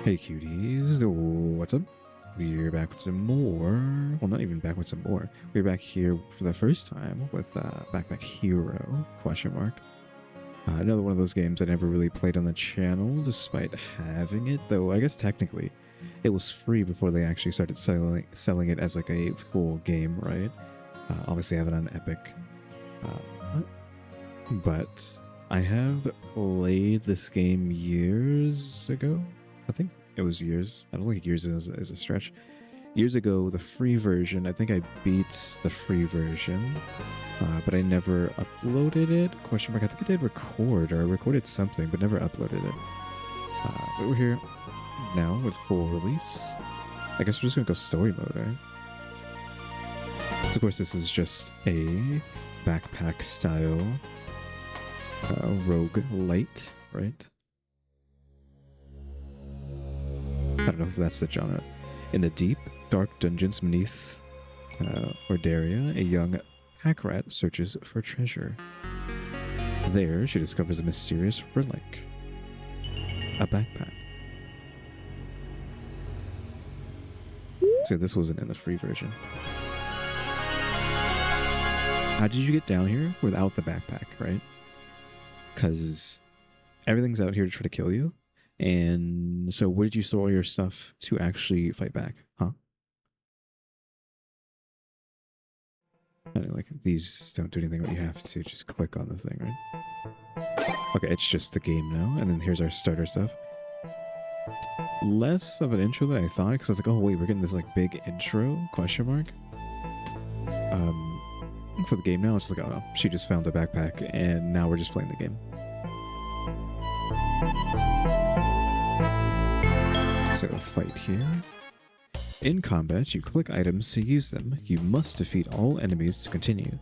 Hey cuties, what's up? We're back with some more. Well, not even back with some more. We're back here for the first time with Backpack Hero, question mark. Another one of those games I never really played on the channel, despite having it. Though I guess technically, it was free before they actually started selling it as like a full game, right? Obviously, I have it on Epic. But I have played this game years ago. I think it was years. I don't think years is a stretch. Years ago, the free version. I think I beat the free version, but I never uploaded it. Question mark. I think I did record, or I recorded something, but never uploaded it. But we're here now with full release. I guess we're just gonna go story mode, right? So of course, this is just a backpack style Rougelite, right? I don't know if that's the genre. In the deep, dark dungeons beneath Ordaria, a young pack rat searches for treasure. There, she discovers a mysterious relic. A backpack. So this wasn't in the free version. How did you get down here without the backpack, right? Because everything's out here to try to kill you. And so where did you store all your stuff to actually fight back? Huh? I don't know, like, these don't do anything, but you have to just click on the thing, right? Okay, it's just the game now. And then here's our starter stuff. Less of an intro than I thought, because I was like, oh wait, we're getting this like big intro, question mark. For the game now, it's like, oh, she just found the backpack and now we're just playing the game. So a fight here. In combat, you click items to use them. You must defeat all enemies to continue.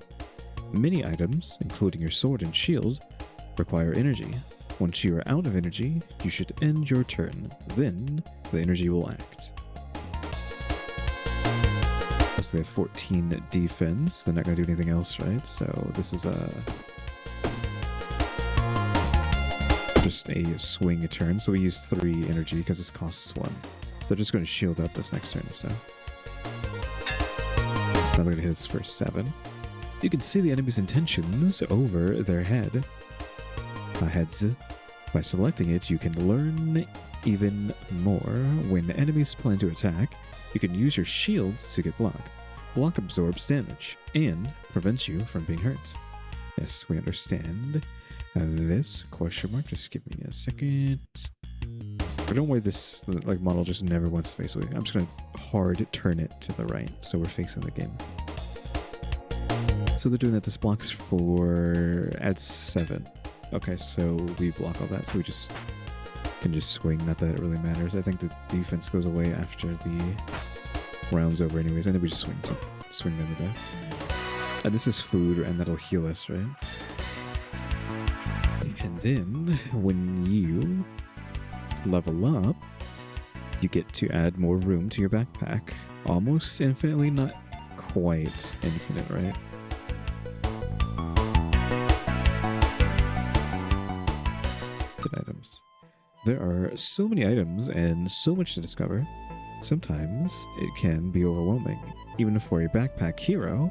Many items, including your sword and shield, require energy. Once you are out of energy, you should end your turn. Then, the energy will act. So they have 14 defense. They're not going to do anything else, right? So this is just a swing turn. So we use 3 energy because this costs 1. They're just going to shield up this next turn, so. Now they're going to hit us for 7. You can see the enemy's intentions over their heads. By selecting it, you can learn even more. When enemies plan to attack, you can use your shield to get block. Block absorbs damage and prevents you from being hurt. Yes, we understand this, question mark. Just give me a second. But don't worry, this like model just never wants to face away. I'm just gonna hard turn it to the right so we're facing the game. So they're doing that. This blocks for adds 7. Okay, so we block all that, so we just can just swing. Not that it really matters. I think the defense goes away after the round's over anyways, and then we just swing them to death. And this is food, and that'll heal us, right? And then when you level up, you get to add more room to your backpack. Almost infinitely, not quite infinite, right? Good items. There are so many items and so much to discover. Sometimes it can be overwhelming. Even for a backpack hero,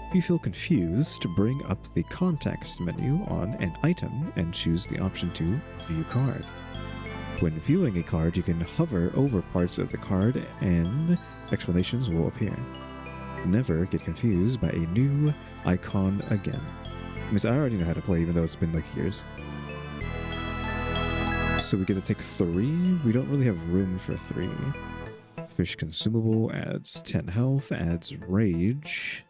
if you feel confused, bring up the context menu on an item and choose the option to view card. When viewing a card, you can hover over parts of the card and explanations will appear. Never get confused by a new icon again. I mean, I already know how to play, even though it's been like years. So we get to take 3. We don't really have room for 3. Fish consumable adds 10 health, adds rage,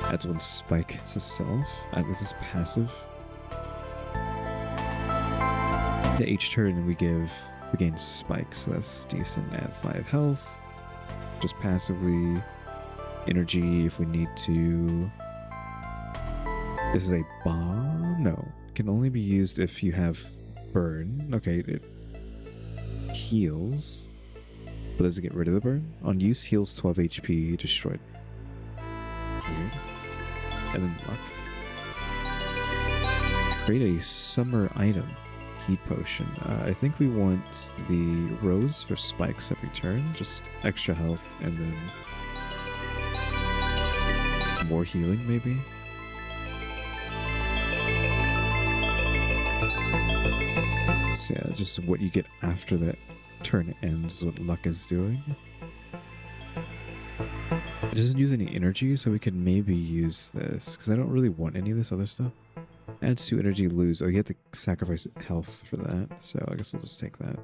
adds 1 spike to self. This is passive. Each turn we gain spikes, so that's decent. Add 5 health. Just passively. Energy if we need to. This is a bomb? No. It can only be used if you have burn. Okay, it heals. But does it get rid of the burn? On use, heals 12 HP, destroyed. Weird. And then luck. Create a summer item. heat potion. I think we want the rose for spikes every turn, just extra health, and then more healing maybe. So yeah, just what you get after that turn ends is what luck is doing. It doesn't use any energy, so we could maybe use this, because I don't really want any of this other stuff. Adds 2 energy, lose. Oh, you have to sacrifice health for that, so I guess we'll just take that.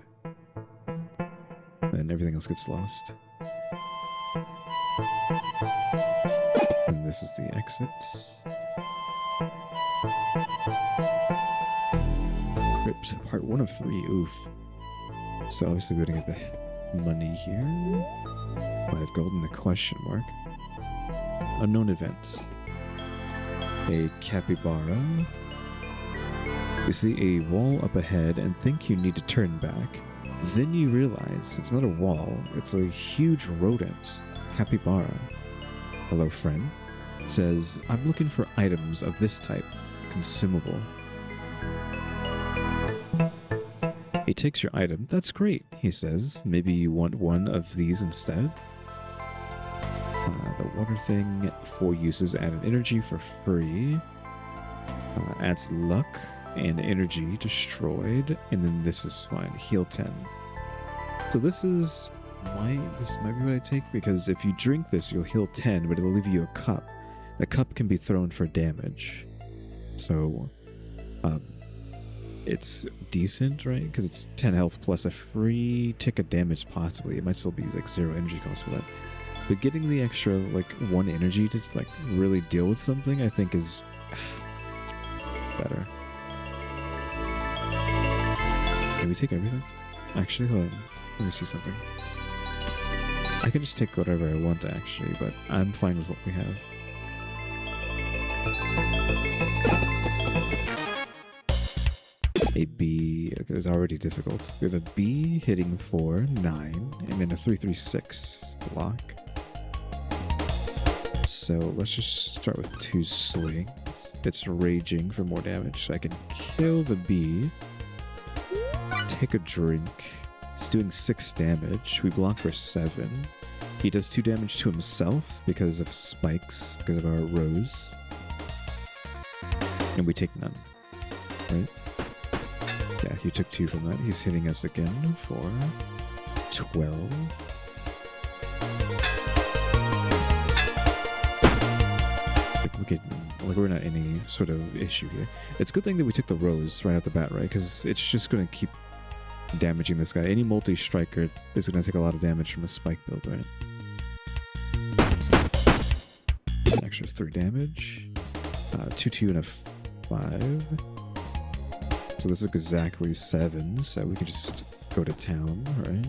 And everything else gets lost. And this is the exit. Crypt, part 1 of 3, oof. So obviously we're gonna get the money here. 5 gold and a question mark. Unknown event. A capybara. You see a wall up ahead and think you need to turn back. Then you realize it's not a wall, it's a huge rodent. Capybara. Hello, friend. It says, I'm looking for items of this type. Consumable. He takes your item. That's great, he says. Maybe you want one of these instead? The water thing, 4 uses, add an energy for Furry. Adds luck and energy, destroyed. And then this is fine, heal 10. So this might be what I take, because if you drink this, you'll heal 10, but it'll leave you a cup. The cup can be thrown for damage. So, it's decent, right? Because it's 10 health plus a free tick of damage, possibly. It might still be like 0 energy cost for that. But getting the extra, like, 1 energy to, like, really deal with something, I think is better. Can we take everything? Actually, hold on. Let me see something. I can just take whatever I want, actually, but I'm fine with what we have. A B, okay, it's already difficult. We have a B hitting 4, 9, and then a 3/3/6 block. So let's just start with 2 swings. It's raging for more damage, so I can kill the B. Take a drink. It's doing 6 damage. We block for 7. He does 2 damage to himself because of spikes, because of our rose. And we take none. Right? Yeah, he took 2 from that. He's hitting us again for 12. Like we're not any sort of issue here. It's a good thing that we took the rose right off the bat, right? Because it's just going to keep damaging this guy. Any multi-striker is going to take a lot of damage from a spike build, right? An extra 3 damage. 2, 2, and a 5. So this is exactly 7, so we can just go to town, right?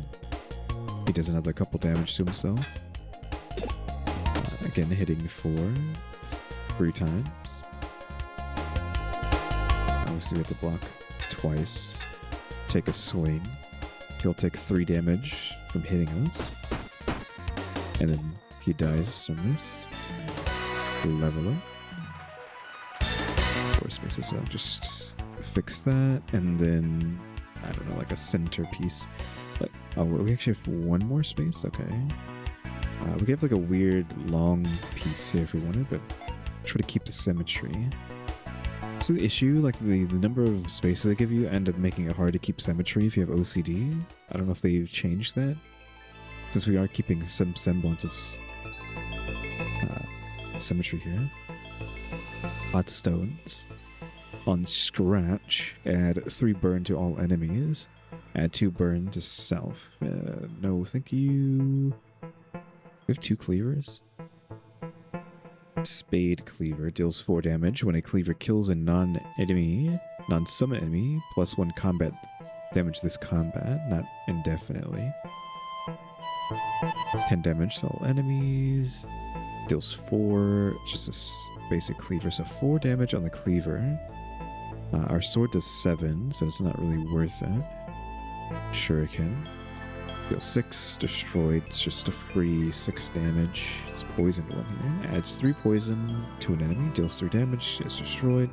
He does another couple damage to himself. Again, hitting 4. 3 times. Obviously, we have to block twice. Take a swing. He'll take 3 damage from hitting us. And then he dies from this. Level up. 4 spaces, so just fix that. And then, I don't know, like a centerpiece. But, oh, we actually have 1 more space? Okay. We could have like a weird long piece here if we wanted, but try to keep the symmetry. That's the issue, like the number of spaces they give you end up making it hard to keep symmetry if you have OCD. I don't know if they've changed that, since we are keeping some semblance of symmetry here. Hot stones. On scratch, add 3 burn to all enemies. Add 2 burn to self. No, thank you. We have 2 cleavers. Spade Cleaver deals 4 damage when a cleaver kills a non-summon enemy, plus 1 combat damage this combat, not indefinitely. 10 damage to all enemies. Deals 4, just a basic cleaver, so 4 damage on the cleaver. Our sword does 7, so it's not really worth it. Shuriken. Deals 6, destroyed. It's just a free 6 damage. It's poisoned one here. Adds 3 poison to an enemy. Deals 3 damage. It's destroyed.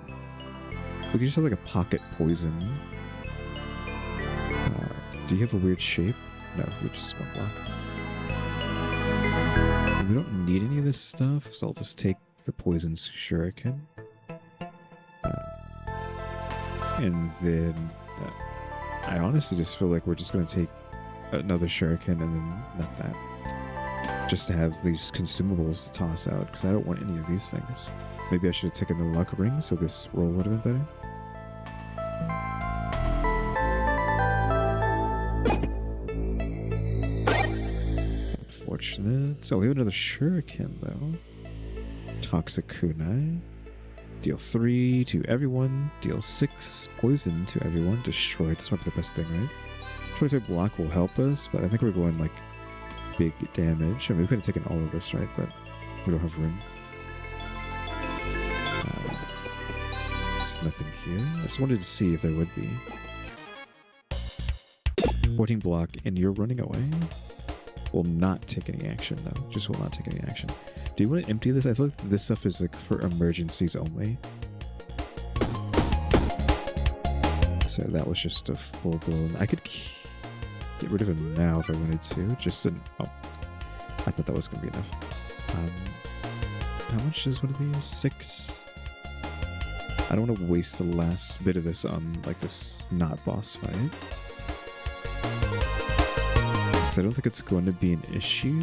We can just have like a pocket poison Do you have a weird shape? No, you're just one block. And we don't need any of this stuff, so I'll just take the poison's shuriken. And then I honestly just feel like we're just going to take another shuriken and then not that. Just to have these consumables to toss out, because I don't want any of these things. Maybe I should have taken the luck ring so this roll would have been better. Unfortunate. So we have another shuriken though. Toxic kunai. Deal 3 to everyone. Deal 6 poison to everyone. Destroy. This might be the best thing, right? 25 block will help us, but I think we're going like big damage. I mean, we could have taken all of this, right? But we don't have room. There's nothing here. I just wanted to see if there would be. 14 block, and you're running away. Will not take any action, though. Just will not take any action. Do you want to empty this? I feel like this stuff is like for emergencies only. So that was just a full blown. I could get rid of him now if I wanted to. Just an. Oh, I thought that was going to be enough. How much is one of these? 6. I don't want to waste the last bit of this on like this not boss fight. Because I don't think it's going to be an issue.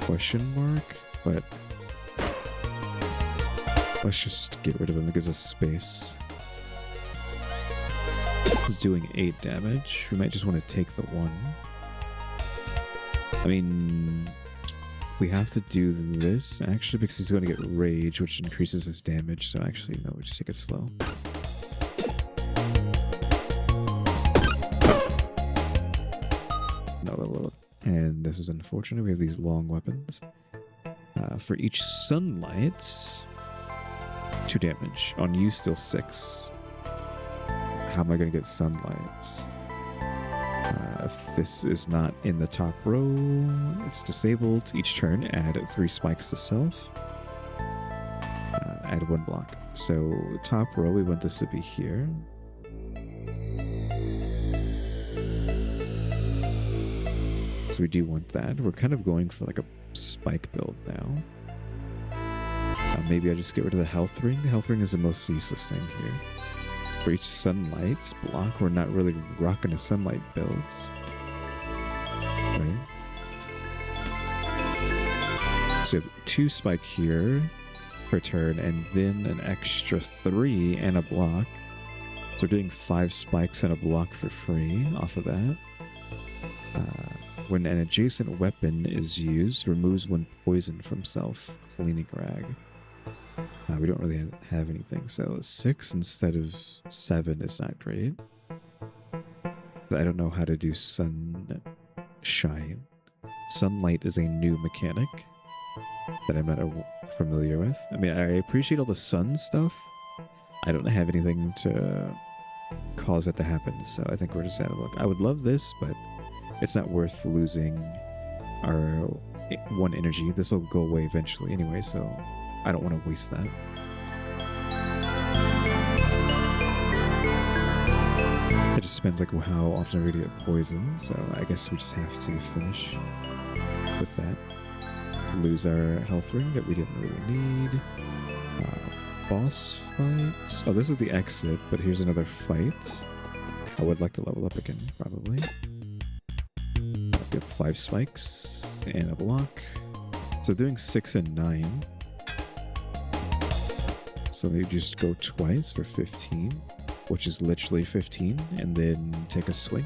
Question mark. But let's just get rid of him. It gives us space. He's doing 8 damage. We might just want to take the 1. I mean, we have to do this actually because he's going to get rage, which increases his damage. So actually, no, we just take it slow. No, look. And this is unfortunate. We have these long weapons. For each sunlight, 2 damage. On you, still 6. How am I going to get sunlight? If this is not in the top row, it's disabled. Each turn, add 3 spikes to self. Add 1 block. So top row, we want this to be here. So we do want that. We're kind of going for like a spike build now. Maybe I just get rid of the health ring. The health ring is the most useless thing here. For each sunlight block, we're not really rocking a sunlight builds. Right? So we have 2 spike here per turn, and then an extra 3 and a block. So we're doing 5 spikes and a block for free off of that. When an adjacent weapon is used, removes 1 poison from self. Cleaning rag. We don't really have anything, so 6 instead of 7 is not great. I don't know how to do sunshine. Sunlight is a new mechanic that I'm not familiar with. I mean, I appreciate all the sun stuff. I don't have anything to cause that to happen, so I think we're just out of luck. I would love this, but it's not worth losing our 1 energy. This will go away eventually anyway, so I don't want to waste that. It just depends like how often we get poisoned, so I guess we just have to finish with that. Lose our health ring that we didn't really need. Boss fights. Oh, this is the exit, but here's another fight. I would like to level up again, probably. Get 5 spikes and a block. So doing 6 and 9. So maybe just go twice for 15, which is literally 15, and then take a swing.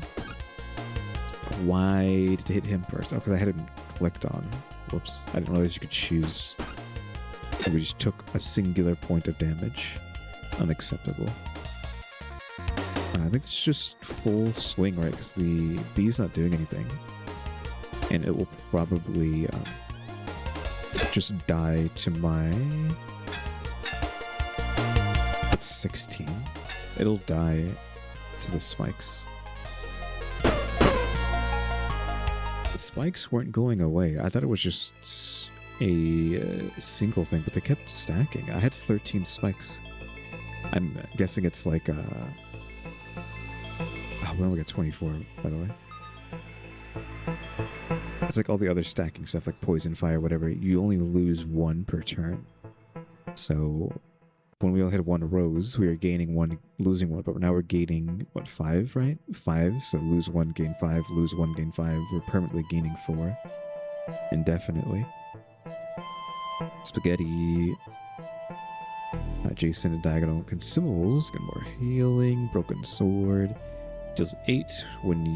Why did it hit him first? Oh, because I had him clicked on. Whoops. I didn't realize you could choose. We just took a singular point of damage. Unacceptable. I think it's just full swing, right? Because the bee's not doing anything. And it will probably just die to my... It's 16. It'll die to the spikes. The spikes weren't going away. I thought it was just a single thing, but they kept stacking. I had 13 spikes. I'm guessing it's like a we only got 24, by the way. It's like all the other stacking stuff, like poison, fire, whatever. You only lose 1 per turn. So when we only had 1 rose, we were gaining 1, losing 1. But now we're gaining, what, 5, right? 5. So lose 1, gain 5. Lose 1, gain 5. We're permanently gaining 4. Indefinitely. Spaghetti. Adjacent and diagonal consumables. Get more healing. Broken sword. Deals 8 when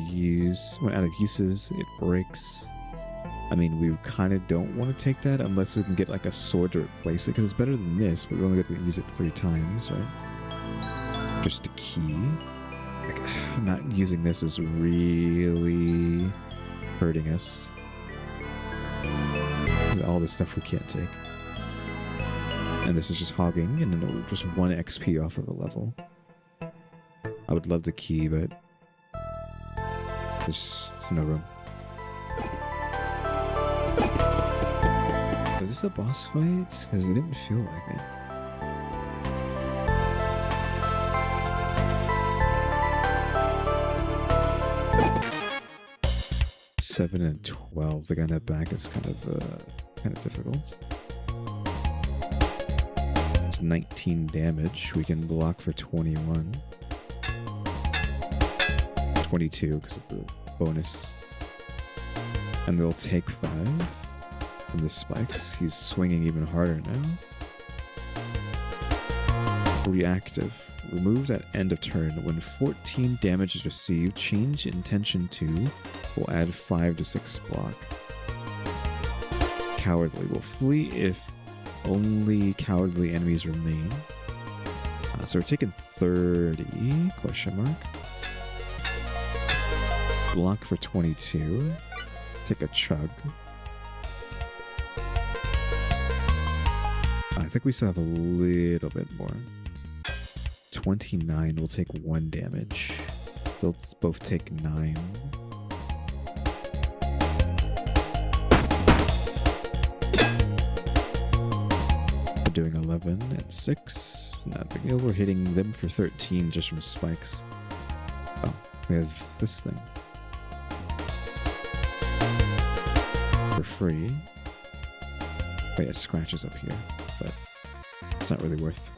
out of uses. It breaks. I mean, we kind of don't want to take that unless we can get like a sword to replace it, because it's better than this, but we only get to use it 3 times, right? Just a key. Like, not using this is really hurting us. All this stuff we can't take. And this is just hogging, and then just 1 XP off of a level. I would love the key, but there's no room. Is this a boss fight? Because it didn't feel like it. Seven and 12. The guy in that back is kind of difficult. It's 19 damage. We can block for 21. 22 because of the bonus. And they'll take 5 from the spikes. He's swinging even harder now. Reactive. Removes at end of turn. When 14 damage is received, change intention to will add 5 to 6 block. Cowardly will flee if only cowardly enemies remain. So we're taking 30, question mark. Block for 22. Take a chug. I think we still have a little bit more. 29 will take 1 damage. They'll both take 9. We're doing 11 and 6. Not a big deal. We're hitting them for 13 just from spikes. Oh, we have this thing. For free. Oh yeah, scratches up here, but it's not really worth.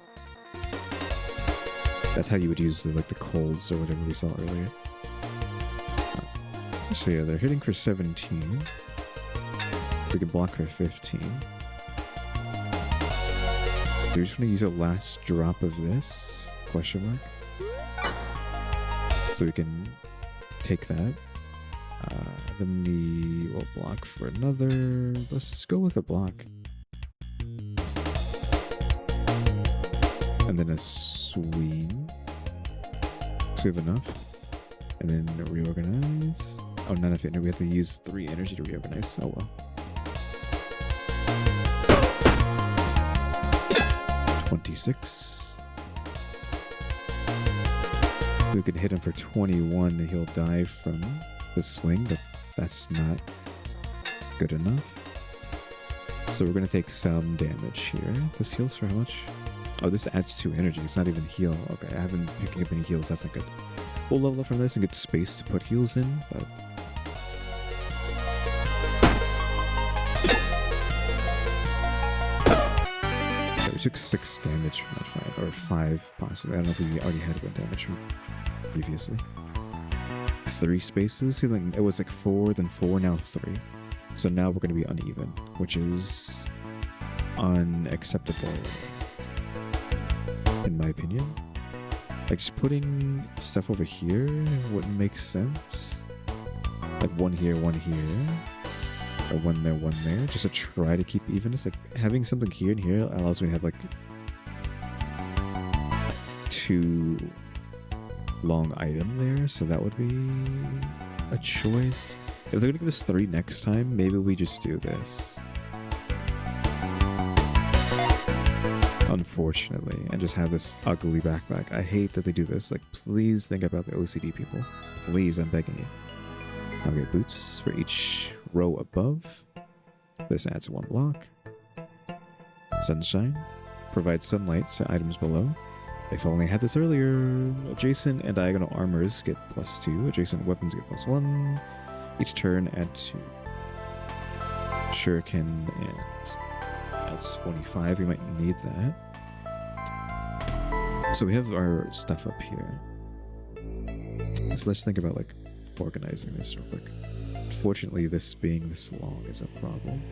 That's how you would use the colds or whatever we saw earlier. So yeah, they're hitting for 17. We could block for 15. We're just gonna use a last drop of this, question mark. So we can take that. Then we'll block for another. Let's just go with a block. And then a swing. So we have enough. And then reorganize. Oh, none of it. No, we have to use 3 energy to reorganize. Oh well. 26. We could hit him for 21 and he'll die from the swing, but that's not good enough. So we're going to take some damage here. This heals for how much? Oh, this adds 2 energy. It's not even heal. Okay, I haven't been picking up any heals. That's not good. We'll level up from this and get space to put heals in, but... Okay, we took 6 damage from that fight, or 5 possibly. I don't know if we already had 1 damage from previously. 3 spaces. It was like 4, then 4, now 3. So now we're going to be uneven, which is unacceptable. In my opinion. Like, just putting stuff over here wouldn't make sense. Like 1 here, 1 here. Or 1 there, 1 there. Just to try to keep evenness. Like, having something here and here allows me to have, like, 2 long item there. So that would be a choice. If they're going to give us 3 next time, maybe we just do this. Unfortunately, and just have this ugly backpack. I hate that they do this. Like, please think about the OCD people. Please, I'm begging you. I'll get boots for each row above. This adds 1 block. Sunshine. Provides sunlight to items below. If only I had this earlier. Adjacent and diagonal armors get +2. Adjacent weapons get +1. Each turn add 2. Shuriken and that's 25. We might need that. So we have our stuff up here. So let's think about like organizing this real quick. Unfortunately, this being this long is a problem.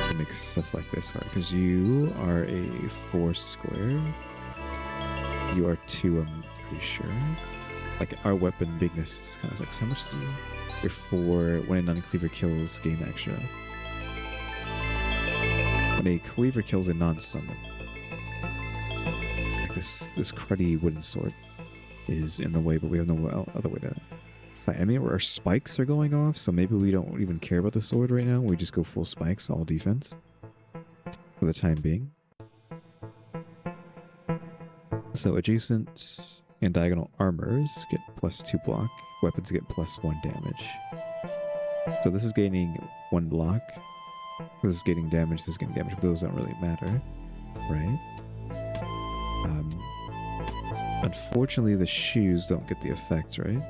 It makes stuff like this hard because you are a 4 square. You are 2, I'm pretty sure. Like our weapon bigness is kind of like, how much is it? You're 4. When a non-cleaver kills, gain extra. When a cleaver kills a non-summon. Like this cruddy wooden sword is in the way, but we have no other way to fight. I mean, our spikes are going off, so maybe we don't even care about the sword right now. We just go full spikes, all defense. For the time being. So adjacent and diagonal armors get +2 block. Weapons get +1 damage. So this is gaining 1 block. This is gaining damage, this is getting damage, but those don't really matter, right? Unfortunately, the shoes don't get the effect, right?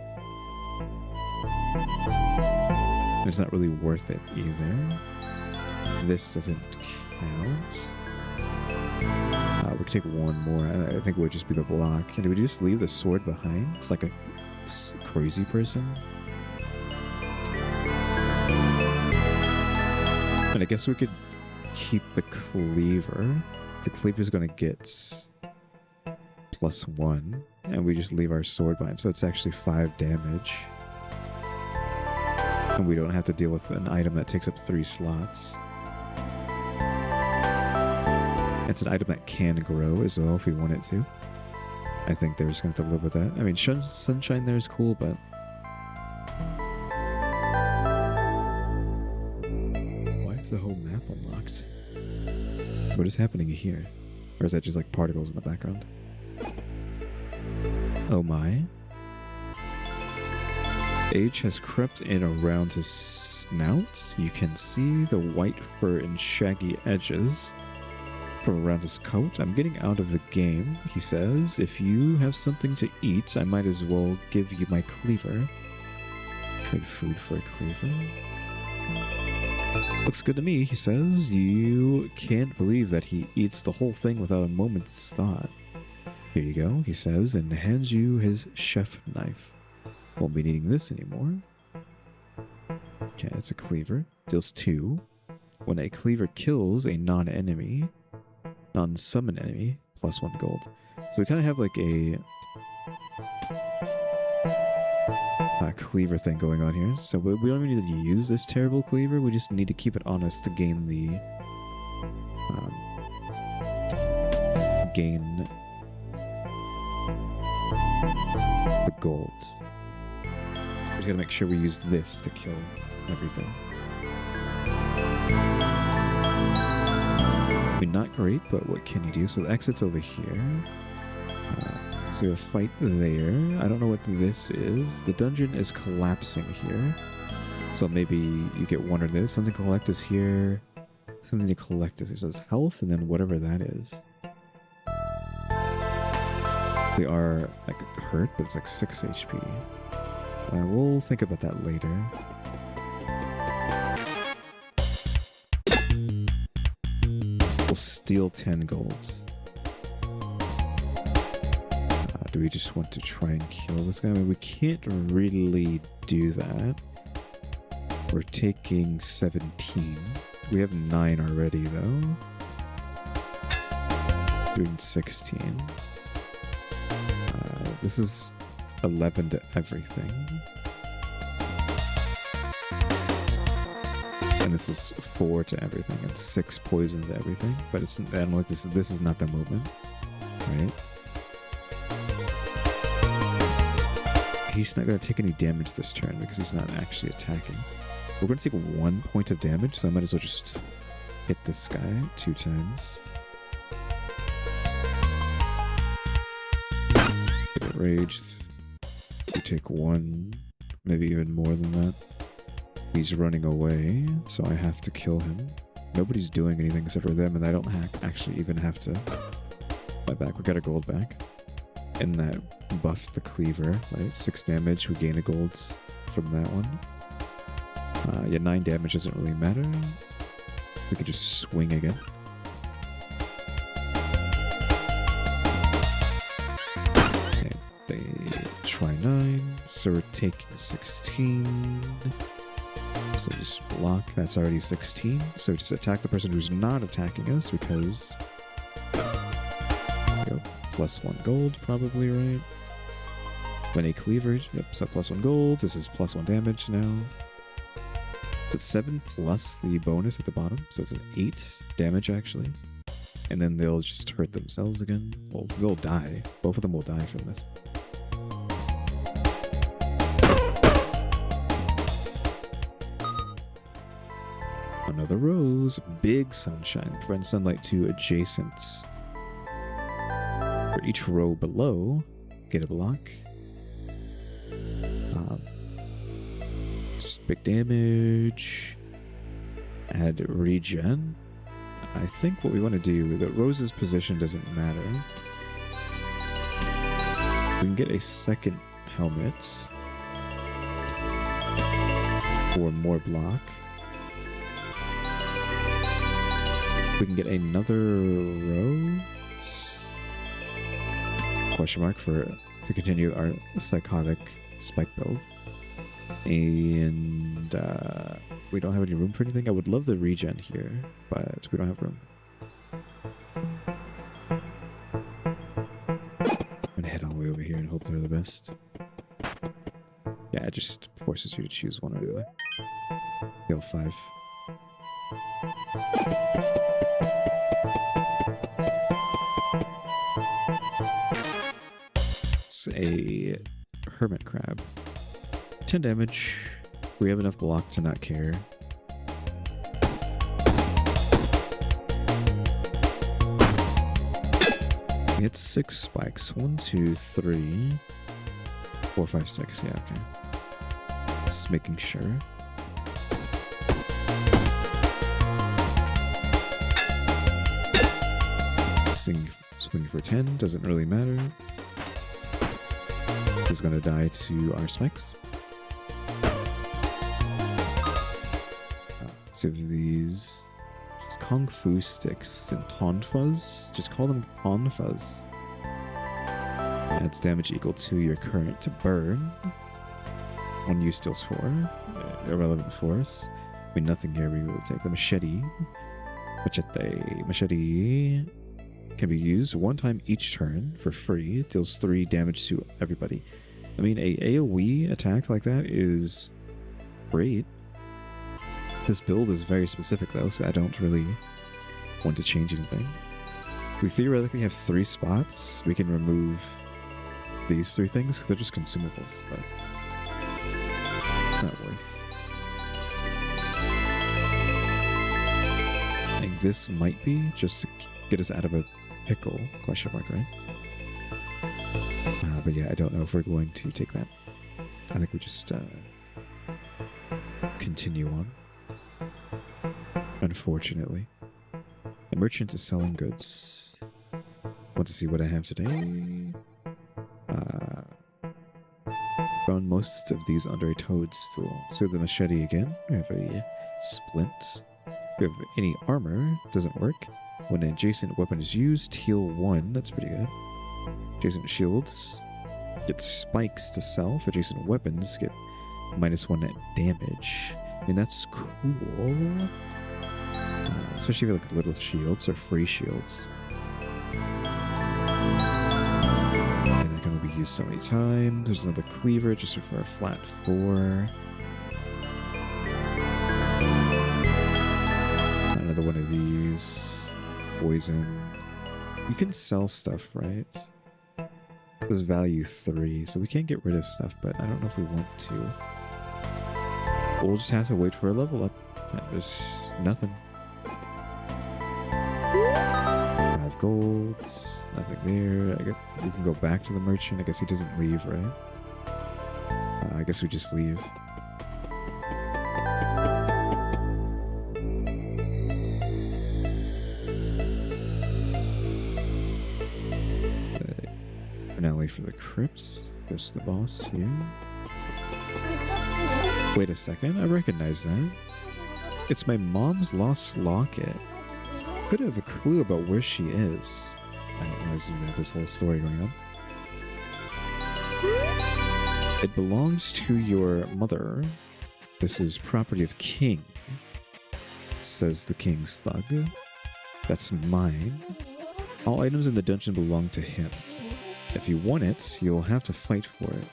And it's not really worth it either. This doesn't count. We could take 1 more. I think it would just be the block. And do we just leave the sword behind? It's like a crazy person. And I guess we could keep the cleaver. The cleaver's going to get +1. And we just leave our sword behind. So it's actually 5 damage. And we don't have to deal with an item that takes up 3 slots. It's an item that can grow as well if we want it to. I think they're just going to have to live with that. I mean, sunshine there is cool, but... Why is the whole map unlocked? What is happening here? Or is that just like particles in the background? Oh my. Age has crept in around his snout. You can see the white fur and shaggy edges from around his coat. I'm getting out of the game, he says. If you have something to eat, I might as well give you my cleaver. Trade food for a cleaver. Looks good to me, he says. You can't believe that he eats the whole thing without a moment's thought. Here you go, he says, and hands you his chef knife. Won't be needing this anymore. Okay, it's a cleaver. Deals 2. When a cleaver kills a non-enemy, non-summon enemy, +1 gold. So we kind of have like a cleaver thing going on here. So we don't even need to use this terrible cleaver. We just need to keep it on us to gain the gold. We just gotta make sure we use this to kill everything. I mean, not great, but what can you do? So the exit's over here. So we have a fight there. I don't know what this is. The dungeon is collapsing here. So maybe you get 1 or this. Something to collect is here. Something to collect is here. So it's health and then whatever that is. We are like hurt, but it's like 6 HP. We'll think about that later. We'll steal 10 golds. Do we just want to try and kill this guy? I mean, we can't really do that. We're taking 17. We have 9 already, though. Doing 16. This is 11 to everything. And this is 4 to everything, and 6 poison to everything. But it's, I don't know, like this is not the movement, right? He's not going to take any damage this turn because he's not actually attacking. We're going to take 1 point of damage, so I might as well just hit this guy 2 times. Get enraged. You take 1, maybe even more than that. He's running away, so I have to kill him. Nobody's doing anything except for them, and I don't actually even have to buy back. We got a gold back. And that buffs the cleaver, right? 6 damage, we gain a gold from that one. Yeah, 9 damage doesn't really matter. We can just swing again. Okay, they try 9, so we're taking 16. So just block, that's already 16. So just attack the person who's not attacking us because... +1 gold, probably, right? When a cleavage, yep, so +1 gold. This is +1 damage now. So it's 7 plus the bonus at the bottom, so it's an 8 damage actually. And then they'll just hurt themselves again. Well, they'll die. Both of them will die from this. Another rose. Big sunshine. Prevents sunlight to adjacents. For each row below, get a block. Just big damage. Add regen. I think what we want to do, the rose's position doesn't matter. We can get a second helmet. For more block. We can get another rose. Question mark to continue our psychotic spike build. And we don't have any room for anything. I would love the regen here, but we don't have room. I'm gonna head all the way over here and hope they're the best. Yeah, it just forces you to choose one or the other. Heal 5. It's a hermit crab. 10 damage. We have enough block to not care. We hit 6 spikes. 1, 2, 3, 4, 5, 6. Yeah, okay. Just making sure. Swing for 10. Doesn't really matter. This is going to die to our spikes. So these Kung Fu sticks and Tonfas. Just call them Tonfas. Adds damage equal to your current to burn. One use steals 4. Irrelevant force. I mean, nothing here. We will take the machete. Machete can be used 1 time each turn for free. It deals 3 damage to everybody. I mean, a AoE attack like that is great. This build is very specific though, so I don't really want to change anything. We theoretically have 3 spots. We can remove these 3 things because they're just consumables, but it's not worth. I think this might be just to get us out of a pickle, question mark, right? But yeah, I don't know if we're going to take that. I think we just continue on. Unfortunately. The merchant is selling goods. Want to see what I have today? Found most of these under a toadstool. So the machete again. We have a splint. We have any armor. Doesn't work. When an adjacent weapon is used, heal 1. That's pretty good. Adjacent shields get spikes to sell. For adjacent weapons, get -1 net damage. I mean, that's cool. Especially for like little shields or free shields. And they're going to be used so many times. There's another cleaver just for a flat 4. Another one of these. Poison. You can sell stuff, right? This value 3, so we can't get rid of stuff, but I don't know if we want to. We'll just have to wait for a level up. There's nothing. 5 golds. Nothing there. I guess we can go back to the merchant. I guess he doesn't leave, right? I guess we just leave. wait for the crypts. There's the boss here. Wait a second, I recognize that. It's my mom's lost locket. Could have a clue about where she is. I didn't realize you had this whole story going on. It belongs to your mother. This is property of King, says the King's thug. That's mine. All items in the dungeon belong to him. If you want it, you'll have to fight for it.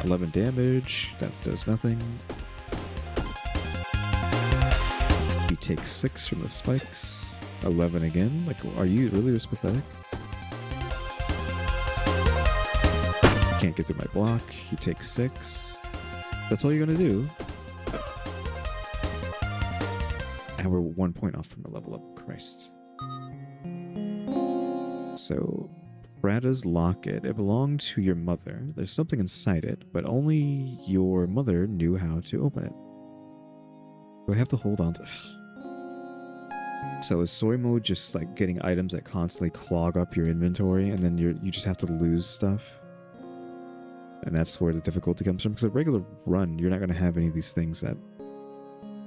11 damage. That does nothing. You take 6 from the spikes. 11 again. Like, are you really this pathetic? Can't get through my block. You take 6. That's all you're gonna do. And we're 1 point off from a level up. Christ. So, Prada's locket. It belonged to your mother. There's something inside it, but only your mother knew how to open it. Do I have to hold on to... So is story mode just like getting items that constantly clog up your inventory, and then you just have to lose stuff? And that's where the difficulty comes from, because a regular run, you're not going to have any of these things that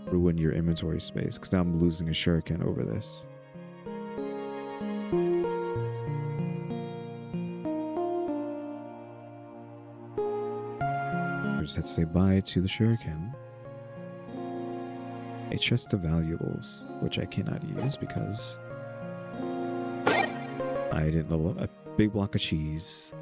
ruin your inventory space, because now I'm losing a shuriken over this. I just had to say bye to the shuriken. A chest of valuables, which I cannot use because I didn't level up. A big block of cheese.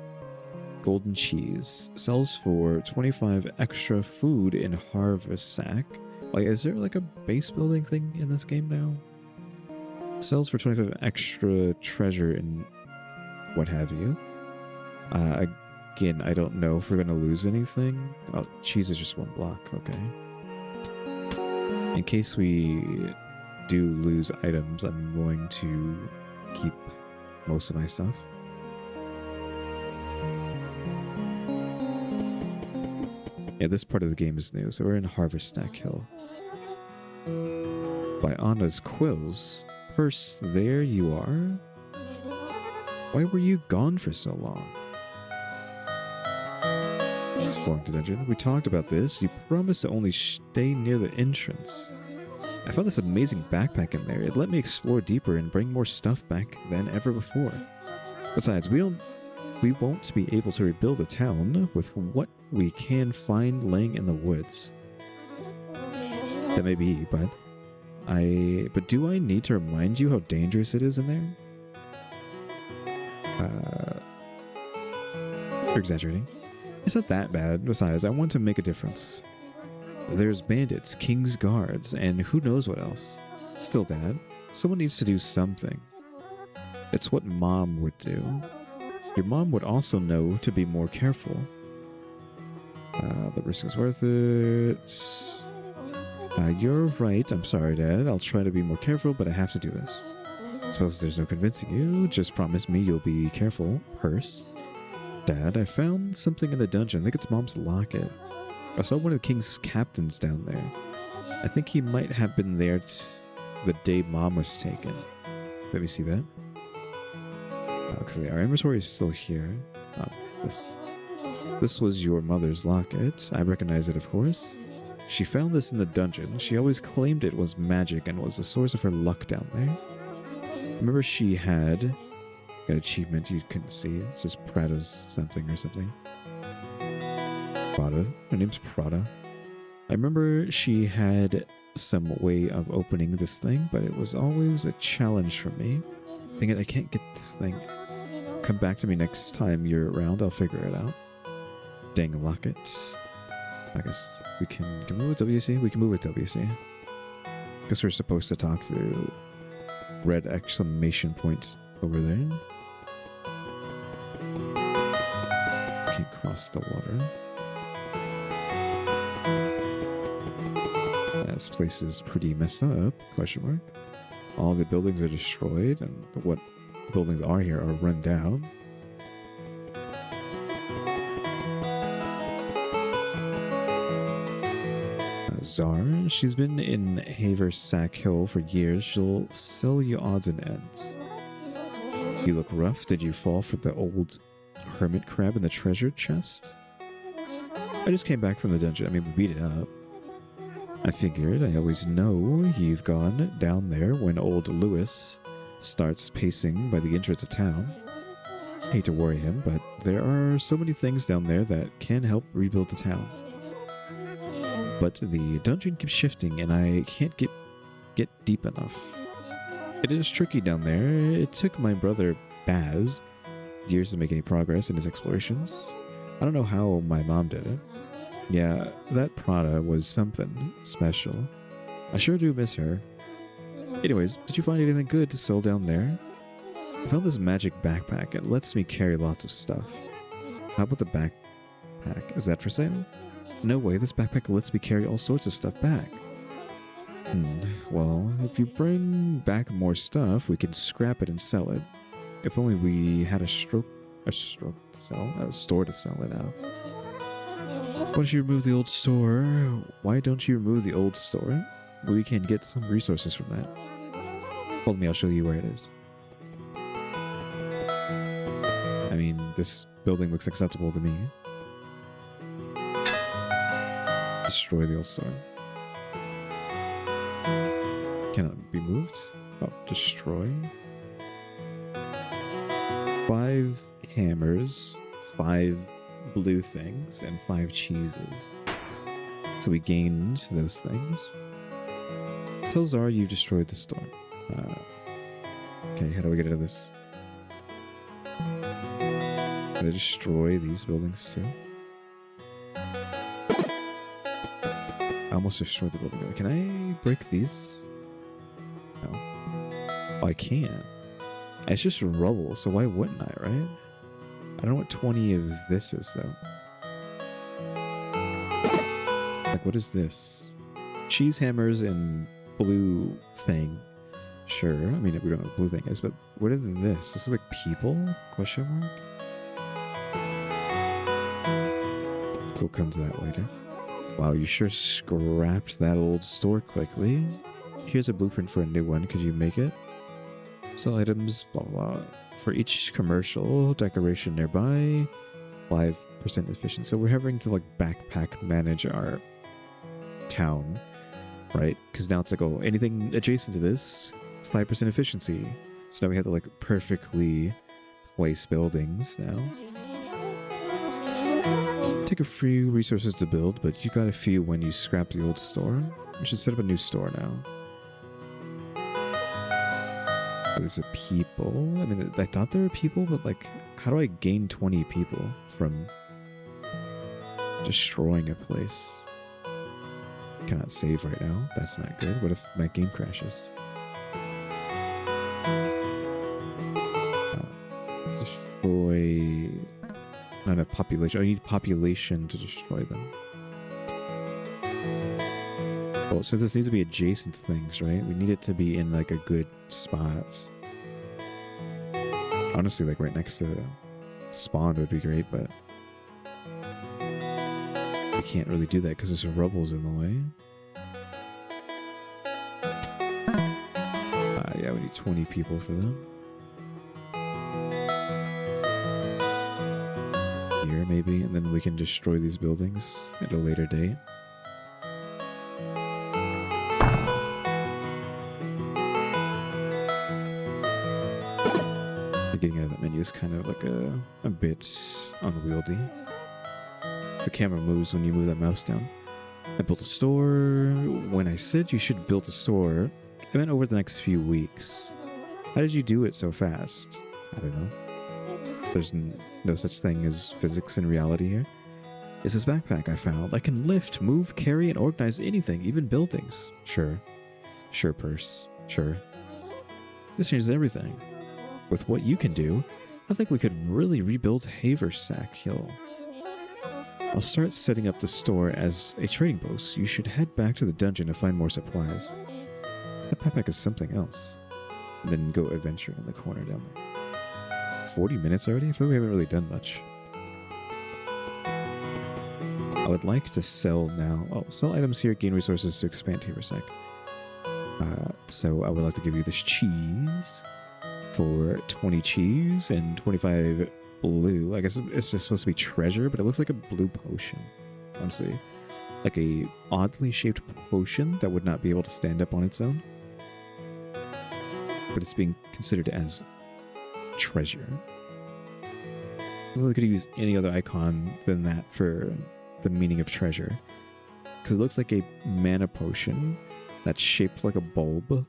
Golden cheese. Sells for 25 extra food in harvest sack. Like, is there like a base building thing in this game now? Sells for 25 extra treasure and what have you. Again, I don't know if we're going to lose anything. Oh, cheese is just 1 block. Okay. In case we do lose items, I'm going to keep most of my stuff. Yeah, this part of the game is new, so we're in Harvest Stack Hill. By Anna's Quills. First, there you are. Why were you gone for so long? Exploring the dungeon. We talked about this. You promised to only stay near the entrance. I found this amazing backpack in there. It let me explore deeper and bring more stuff back than ever before. Besides, we won't be able to rebuild a town with what we can find laying in the woods. That may be, but do I need to remind you how dangerous it is in there? You're exaggerating. It's not that bad. Besides, I want to make a difference. There's bandits, king's guards, and who knows what else. Still, Dad, someone needs to do something. It's what Mom would do. Your mom would also know to be more careful. The risk is worth it. You're right. I'm sorry, Dad. I'll try to be more careful, but I have to do this. I suppose there's no convincing you. Just promise me you'll be careful. Purse. Dad, I found something in the dungeon. I think it's Mom's locket. I saw one of the king's captains down there. I think he might have been there the day Mom was taken. Let me see that. Because our inventory is still here. This was your mother's locket. I recognize it, of course. She found this in the dungeon. She always claimed it was magic and was the source of her luck down there. Remember she had an achievement you couldn't see. It says Prada's something or something. Prada. Her name's Prada. I remember she had some way of opening this thing, but it was always a challenge for me. Thinking I can't get this thing. Come back to me next time you're around. I'll figure it out. Dang locket. I guess we can move with WC? We can move with WC. Guess we're supposed to talk to red exclamation points over there. Can't cross the water. This place is pretty messed up, question mark. All the buildings are destroyed, and what buildings are here are run down. Czar, she's been in Haversack Hill for years. She'll sell you odds and ends. You look rough. Did you fall for the old hermit crab in the treasure chest. I just came back from the dungeon. I mean, we beat it up. I figured I always know you've gone down there when old Lewis starts pacing by the entrance of town. Hate to worry him, but there are so many things down there that can help rebuild the town. But the dungeon keeps shifting and I can't get deep enough. It is tricky down there. It took my brother Baz years to make any progress in his explorations. I don't know how my mom did it. Yeah, that Prada was something special. I sure do miss her. Anyways, did you find anything good to sell down there? I found this magic backpack. It lets me carry lots of stuff. How about the backpack? Is that for sale? No way, this backpack lets me carry all sorts of stuff back. Well, if you bring back more stuff, we can scrap it and sell it. If only we had a store to sell it out. Why don't you remove the old store? Why don't you remove the old store? We can get some resources from that. Follow me, I'll show you where it is. I mean, this building looks acceptable to me. Destroy the old store. Cannot be moved. Oh, destroy. 5 hammers, 5 blue things, and 5 cheeses. So we gained those things. Tell Zara you destroyed the store. Okay, how do we get out of this? Can I destroy these buildings too? I almost destroyed the building. Can I break these? No. Oh, I can. It's just rubble, so why wouldn't I, right? I don't know what 20 of this is, though. Like, what is this? Cheese hammers and blue thing. Sure, I mean, we don't know what blue thing is, but what is this? This is like people? Question mark? So we'll come to that later. Wow, you sure scrapped that old store quickly. Here's a blueprint for a new one. Could you make it? Sell items, blah, blah, blah. For each commercial decoration nearby, 5% efficiency. So we're having to like backpack manage our town, right? Because now it's like, oh, anything adjacent to this, 5% efficiency. So now we have to like perfectly place buildings now. Take a few resources to build, but you got a few when you scrap the old store. We should set up a new store now. Oh, there's a people. I mean, I thought there were people, but like, how do I gain 20 people from destroying a place? Cannot save right now. That's not good. What if my game crashes? Destroy... Not enough population. I need population to destroy them. Well, since this needs to be adjacent to things, right? We need it to be in like a good spot. Honestly, like right next to spawn would be great, but we can't really do that because there's rubble's in the way. Yeah, we need 20 people for them. Here maybe, and then we can destroy these buildings at a later date. Getting out of that menu is kind of like a bit unwieldy. The camera moves when you move that mouse down. I built a store. When I said you should build a store, I meant over the next few weeks. How did you do it so fast? I don't know. There's no such thing as physics in reality here. It's this backpack I found. I can lift, move, carry, and organize anything, even buildings. Sure. Sure, purse. Sure. This changes everything. With what you can do, I think we could really rebuild Haversack Hill. I'll start setting up the store as a trading post. You should head back to the dungeon to find more supplies. That backpack is something else. And then go adventuring in the corner down there. 40 minutes already? I feel like we haven't really done much. I would like to sell now. Oh, sell items here, gain resources to expand Haversack. So I would like to give you this cheese for 20 cheese and 25 blue. I guess it's just supposed to be treasure, but it looks like a blue potion, honestly. Like a oddly shaped potion that would not be able to stand up on its own. But it's being considered as treasure. We could use any other icon than that for the meaning of treasure. Because it looks like a mana potion that's shaped like a bulb.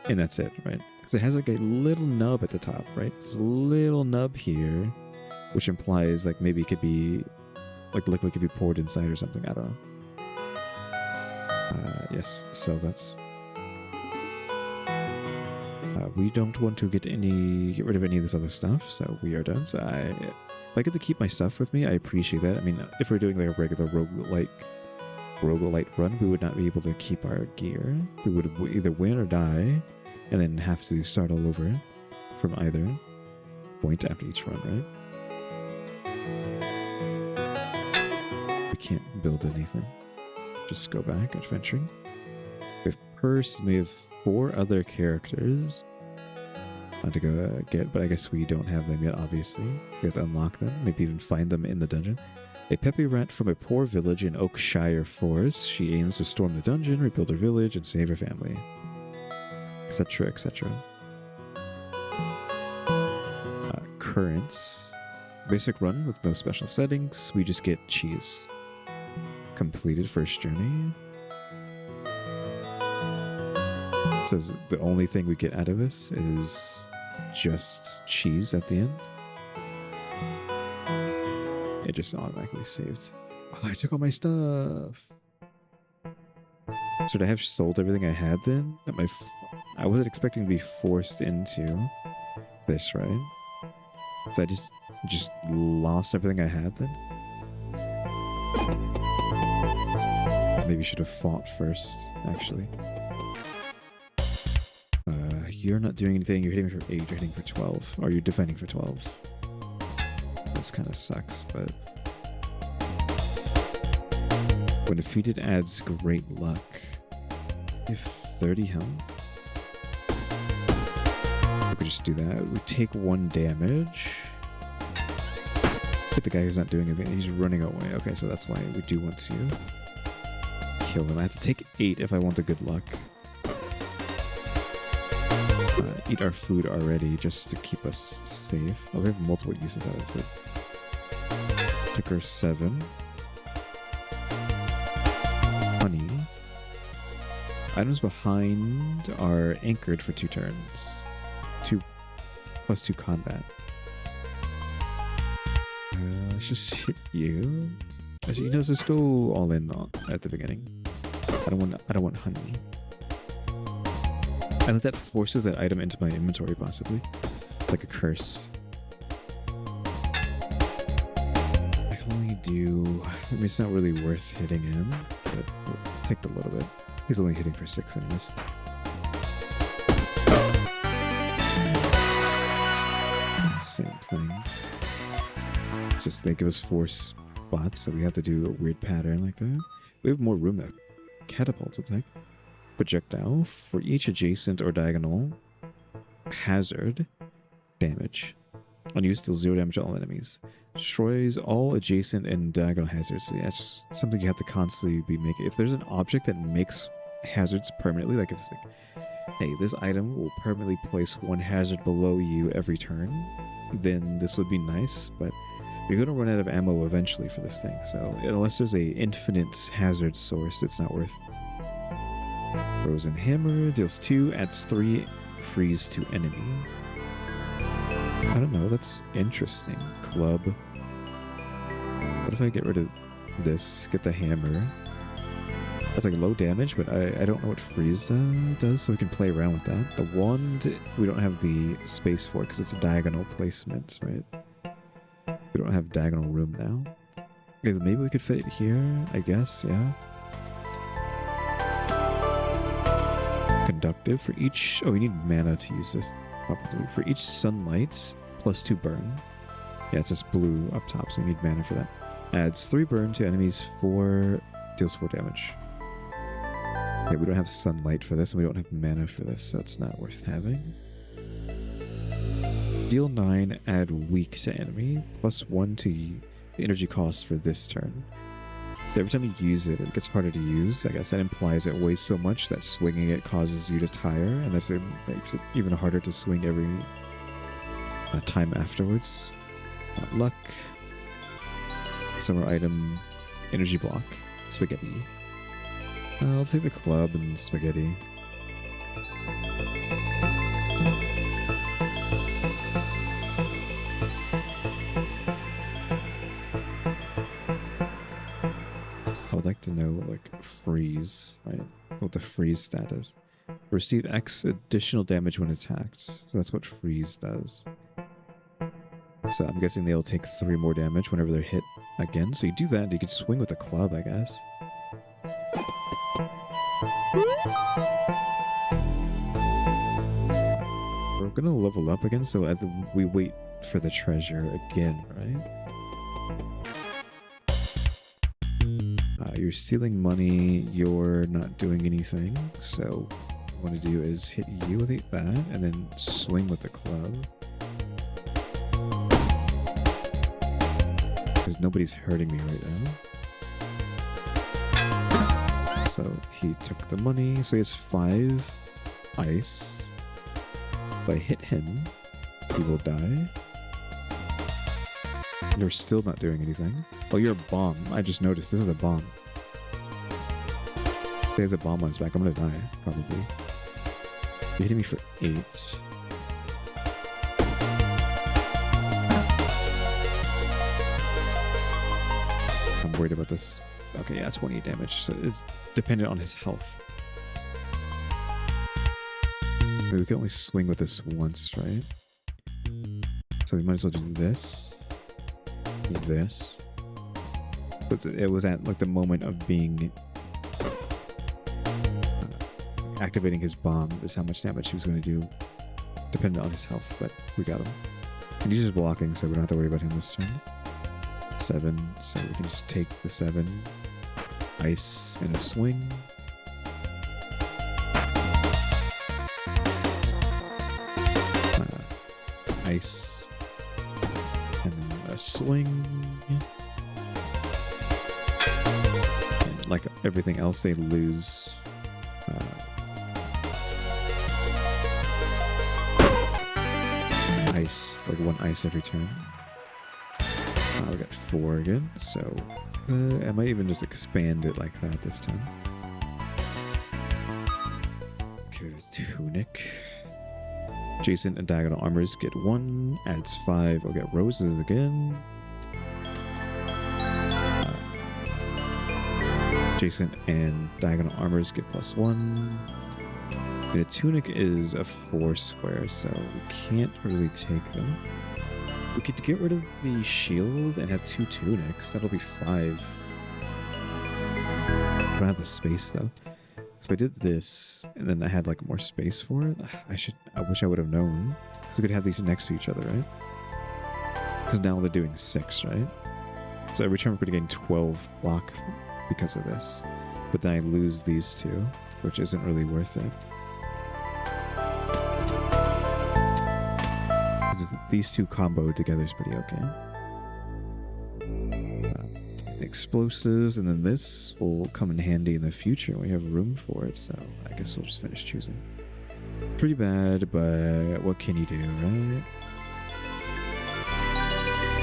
And that's it, right? Because it has like a little nub at the top, right? This little nub here, which implies like maybe it could be like liquid could be poured inside or something. I don't know. Yes, so that's... we don't want to get rid of any of this other stuff, so we are done. So if I get to keep my stuff with me, I appreciate that. I mean, if we're doing like a regular roguelite run, we would not be able to keep our gear. We would either win or die, and then have to start all over from either point after each run, right? We can't build anything. Just go back adventuring. We have purse, and we have 4 other characters to go get, but I guess we don't have them yet, obviously. We have to unlock them, maybe even find them in the dungeon. A peppy rat from a poor village in Oakshire Forest. She aims to storm the dungeon, rebuild her village, and save her family. Etc., etc. Currents. Basic run with no special settings. We just get cheese. Completed first journey. Says the only thing we get out of this is just cheese at the end. It just automatically saved. Oh, I took all my stuff. Should I have sold everything I had then? I wasn't expecting to be forced into this, right? So I just lost everything I had then? Maybe should have fought first, actually. You're not doing anything. You're hitting for 8. You're hitting for 12. Or you're defending for 12. This kind of sucks, but... When defeated adds great luck. You have 30 health. We could just do that. We take 1 damage. Hit the guy who's not doing anything. He's running away. Okay, so that's why we do want to kill him. I have to take 8 if I want the good luck. Eat our food already just to keep us safe. Oh, we have multiple uses out of it. Ticker 7. Honey. Items behind are anchored for 2 turns. 2 plus 2 combat. Let's just hit you. Actually, let's just go all in at the beginning. I don't want honey. I think that forces that item into my inventory, possibly. Like a curse. I can only do... I mean, it's not really worth hitting him, but we'll take a little bit. He's only hitting for 6 in this. Same thing. It's just they give us 4 spots, so we have to do a weird pattern like that. We have more room to catapult, I think. Projectile for each adjacent or diagonal hazard damage. Unused, deals 0 damage to all enemies. Destroys all adjacent and diagonal hazards. So yeah, it's something you have to constantly be making. If there's an object that makes hazards permanently, like if it's like, hey, this item will permanently place 1 hazard below you every turn, then this would be nice, but you're going to run out of ammo eventually for this thing. So unless there's a infinite hazard source, it's not worth. Frozen Hammer deals 2, adds 3, freeze to enemy. I don't know, that's interesting. Club. What if I get rid of this, get the hammer? That's like low damage, but I don't know what freeze does, so we can play around with that. The wand, we don't have the space for because it's a diagonal placement, right? We don't have diagonal room now. Okay, maybe we could fit it here, I guess, yeah. Conductive for each... Oh, we need mana to use this, probably. For each sunlight, plus 2 burn. Yeah, it's this blue up top, so we need mana for that. Adds 3 burn to enemies, deals 4 damage. Okay, we don't have sunlight for this, and we don't have mana for this, so it's not worth having. Deal 9, add weak to enemy, +1 to the energy cost for this turn. So every time you use it, it gets harder to use. I guess that implies it weighs so much that swinging it causes you to tire, and that makes it even harder to swing every time afterwards. Luck. Summer item, energy block, spaghetti. I'll take the club and spaghetti. I would like to know, like, freeze, right? What the freeze stat is. Receive X additional damage when attacked. So that's what freeze does. So I'm guessing they'll take 3 more damage whenever they're hit again. So you do that, and you can swing with the club, I guess. We're gonna level up again, so we wait for the treasure again, right? You're stealing money, you're not doing anything, so what I want to do is hit you with that, and then swing with the club. Because nobody's hurting me right now. So he took the money, so he has 5 ice. If I hit him, he will die. You're still not doing anything. Oh, you're a bomb. I just noticed this is a bomb. He has a bomb on his back. I'm gonna die, probably. You're hitting me for 8. I'm worried about this. Okay, yeah, 28 damage. So it's dependent on his health. Maybe we can only swing with this once, right? So we might as well do this. This. But it was at like the moment of being activating his bomb is how much damage he was going to do, depending on his health, but we got him. And he's just blocking, so we don't have to worry about him this turn. 7, so we can just take the 7. Ice and a swing. Ice. And then a swing. And like everything else, they lose. Ice, like 1 ice every turn. We got 4 again, so I might even just expand it like that this time. Okay, tunic. Adjacent and diagonal armors get 1, adds 5. I'll get roses again. Adjacent and diagonal armors get +1. The tunic is a 4 square, so we can't really take them. We could get rid of the shield and have 2 tunics. That'll be 5. I don't have the space though. So I did this, and then I had like more space for it. I wish I would have known. So we could have these next to each other, right? Because now they're doing 6, right? So every turn we're going to gain 12 block because of this. But then I lose these 2, which isn't really worth it. These 2 comboed together is pretty okay. Explosives, and then this will come in handy in the future when we have room for it, so I guess we'll just finish choosing. Pretty bad, but what can you do, right?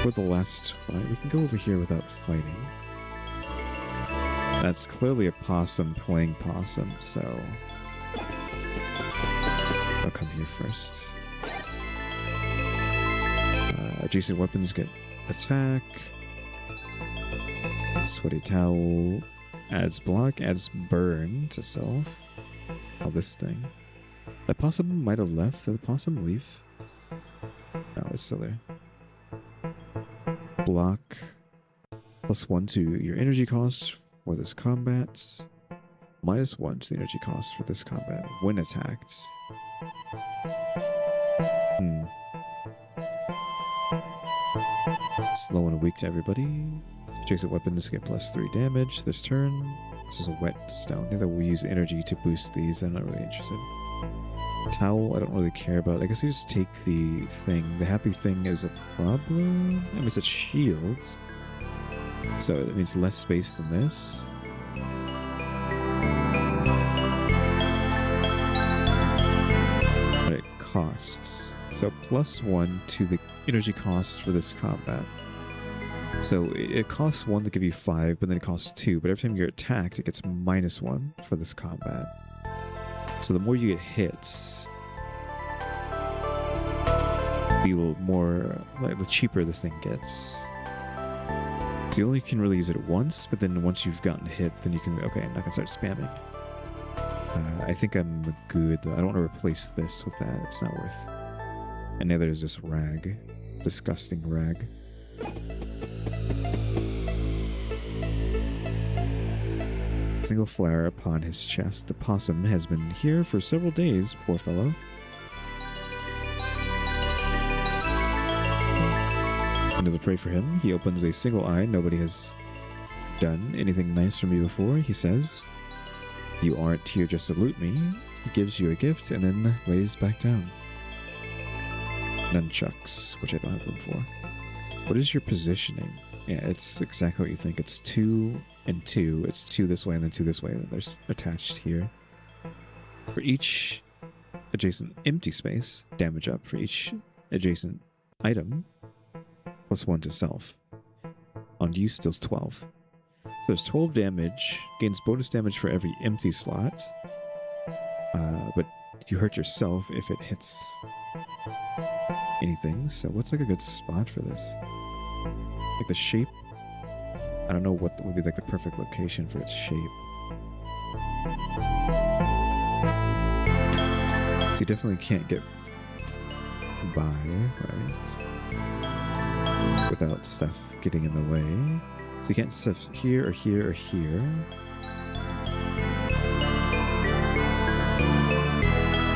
For the last fight, we can go over here without fighting. That's clearly a possum playing possum, so I'll come here first. Adjacent weapons get attack. Sweaty towel adds block, adds burn to self. Oh, this thing. That possum might have left. Did the possum leave? No, it's still there. Block. +1 to your energy cost for this combat. -1 to the energy cost for this combat when attacked. Slow and weak to everybody. Adjacent weapons get +3 damage this turn. This is a wet stone. Now that we use energy to boost these, I'm not really interested. Towel, I don't really care about. I guess I just take the thing. The happy thing is a problem. I mean, it's shields. So it means less space than this. But it costs. So +1 to the energy cost for this combat. So it costs 1 to give you 5, but then it costs 2. But every time you're attacked, it gets -1 for this combat. So the more you get hits, the more, like, the cheaper this thing gets. So you only can really use it once, but then once you've gotten hit, then you can, okay, I'm not going to start spamming. I think I'm good, though. I don't want to replace this with that. It's not worth. And now there's this rag. Disgusting rag. Single flower upon his chest. The possum has been here for several days, poor fellow. And as a pray for him, he opens a single eye. Nobody has done anything nice for me before, he says. You aren't here just to loot me. He gives you a gift and then lays back down. Nunchucks, which I don't have room for. What is your positioning? Yeah, it's exactly what you think. It's 2 and 2. It's 2 this way and then 2 this way. They're attached here. For each adjacent empty space, damage up. For each adjacent item, +1 to self. On use, deals 12. So there's 12 damage. Gains bonus damage for every empty slot. But you hurt yourself if it hits anything. So what's like a good spot for this? Like the shape? I don't know what would be like the perfect location for its shape. So you definitely can't get by, right? Without stuff getting in the way. So you can't stuff here or here or here.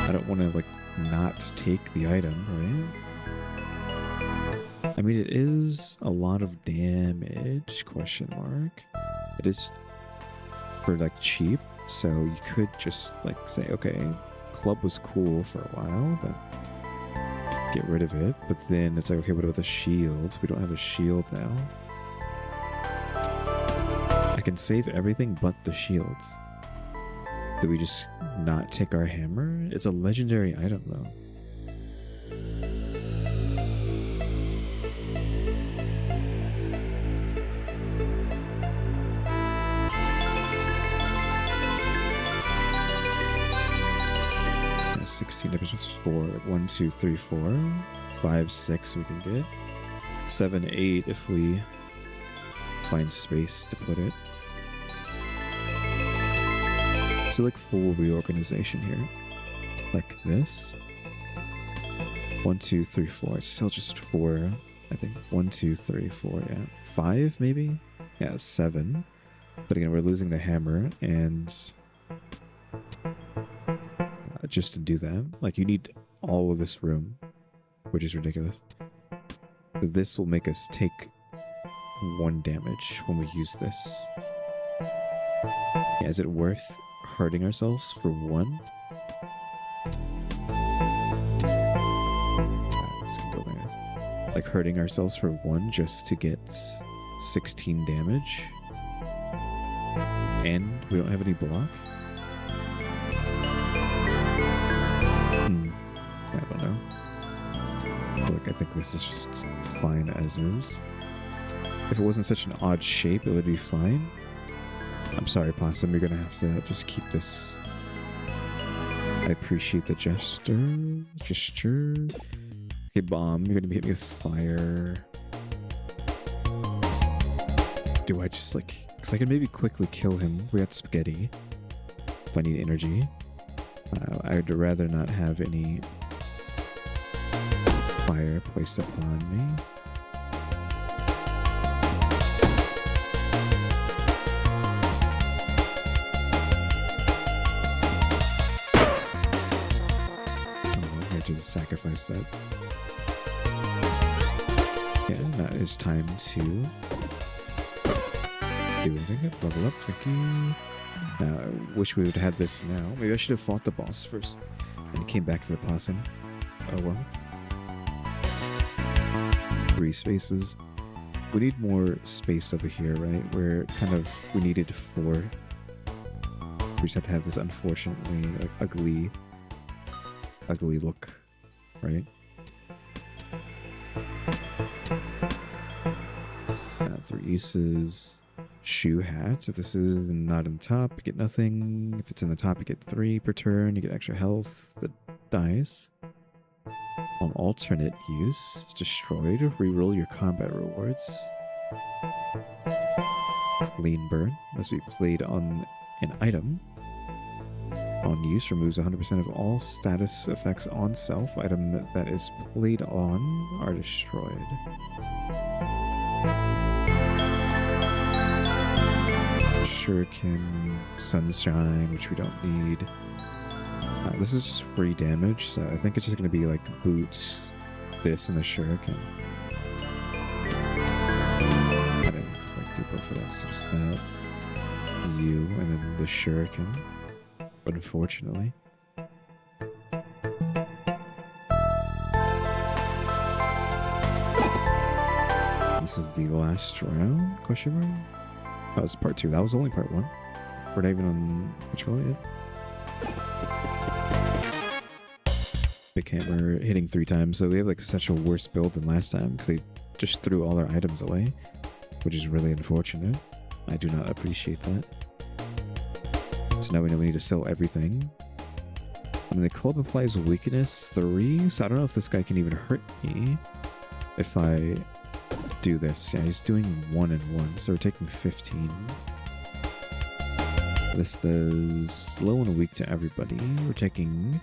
I don't want to like not take the item, right? I mean, it is a lot of damage, question mark. It is for like cheap, so you could just like say, okay, club was cool for a while, but get rid of it. But then it's like, okay, what about the shield? We don't have a shield now. I can save everything but the shields. Do we just not take our hammer? It's a legendary item though. Yeah, 16 episodes, 4. Like 1, 2, 3, 4. 5, 6 we can get. 7, 8 if we find space to put it. So like full reorganization here. Like this. 1, 2, 3, 4. It's still just 4, I think. 1, 2, 3, 4, yeah. 5 maybe? Yeah, 7. But again, we're losing the hammer, and just to do that, like you need all of this room, which is ridiculous. This will make us take 1 damage when we use this. Yeah, is it worth hurting ourselves for 1? Let's go there. Like hurting ourselves for 1 just to get 16 damage. And we don't have any block? I don't know. Like, I think this is just fine as is. If it wasn't such an odd shape, it would be fine. I'm sorry, Possum, you're gonna have to just keep this. I appreciate the gesture. Okay, Bomb, you're gonna be hitting me with fire. Do I just like... Because I can maybe quickly kill him. We got spaghetti. If I need energy. I'd rather not have any fire placed upon me. Just sacrifice that. Yeah, now it's time to do anything. Level up, thank you. Now, I wish we would have this now. Maybe I should have fought the boss first. And it came back to the possum. Oh well. 3 spaces. We need more space over here, right? Where kind of we needed 4. We just have to have this unfortunately like ugly look, right? 3 uses. Shoe hats. If this is not in the top, you get nothing. If it's in the top, you get 3 per turn. You get extra health that dies. On alternate use, destroyed. Reroll your combat rewards. Clean burn must be played on an item. On use, removes 100% of all status effects on self. Item that is played on are destroyed. Shuriken, Sunshine, which we don't need. This is just free damage, so I think it's just going to be like boots, this, and the Shuriken. I didn't like do both for that, so just that. You, and then the Shuriken. But unfortunately. This is the last round? Question mark? That was part 2. That was only part 1. We're not even on what you call it yet. Big hammer hitting 3 times, so we have like such a worse build than last time because they just threw all our items away, which is really unfortunate. I do not appreciate that. So now we know we need to sell everything. And the club applies weakness 3, so I don't know if this guy can even hurt me if I do this. Yeah, he's doing 1 and 1, so we're taking 15. This does slow and weak to everybody. We're taking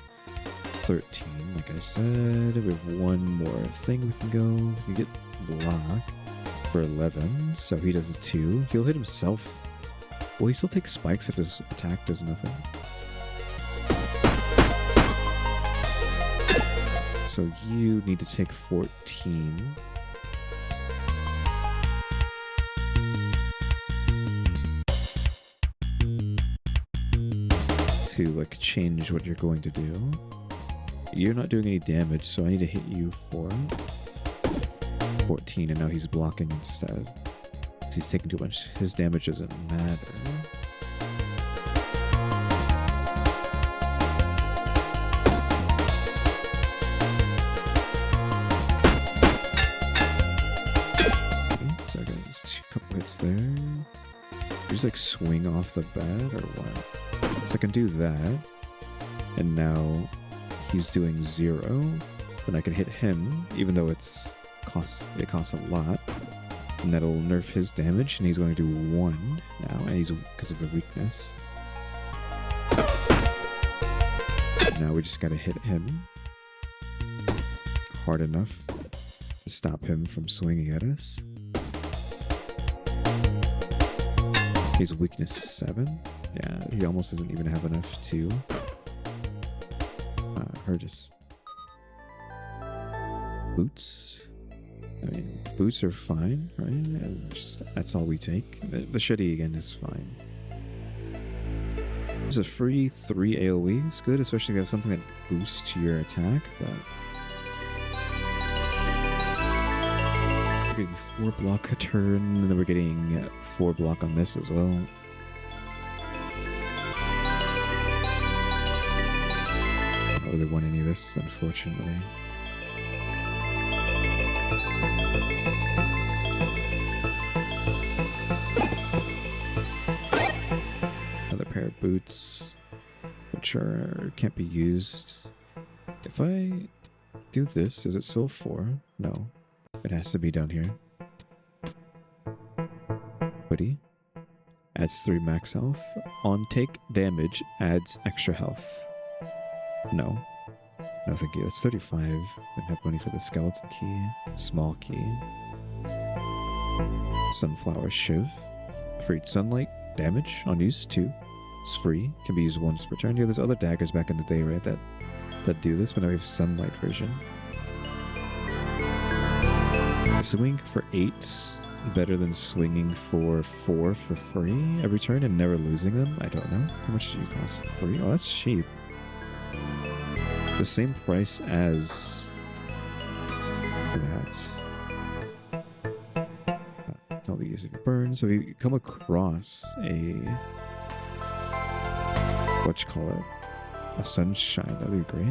13, like I said. We have 1 more thing we can go. We can get block for 11, so he does a 2. He'll hit himself. Will he still take spikes if his attack does nothing? So you need to take 14. To like change what you're going to do. You're not doing any damage, so I need to hit you for 14, and now he's blocking instead. Because he's taking too much. His damage doesn't matter. Okay, so I got just a couple hits there. You just like swing off the bat or what? So I can do that, and now he's doing 0. Then I can hit him, even though it costs a lot, and that'll nerf his damage. And he's going to do 1 now, and he's because of the weakness. Now we just gotta hit him hard enough to stop him from swinging at us. He's weakness 7. Yeah, he almost doesn't even have enough to hurt us. Boots. I mean, boots are fine, right? And just that's all we take. The shitty again is fine. There's a free 3 AoE. It's good, especially if you have something that boosts your attack, but we're getting 4 block a turn, and then we're getting 4 block on this as well. I don't really want any of this, unfortunately. Another pair of boots, which can't be used. If I do this, is it still 4? No. It has to be down here. Hoodie. Adds 3 max health. On take damage, adds extra health. No. No, thank you. That's 35. Didn't have money for the skeleton key. Small key. Sunflower Shiv. Freed sunlight. Damage on use 2. It's free. Can be used once per turn. Yeah, there's other daggers back in the day, right? That do this, but now we have sunlight version. Swing for 8. Better than swinging for 4 for free every turn and never losing them. I don't know. How much do you cost? 3? Oh, that's cheap. the same price as that. I'll be using a burn. So if you come across a a sunshine, that'd be great.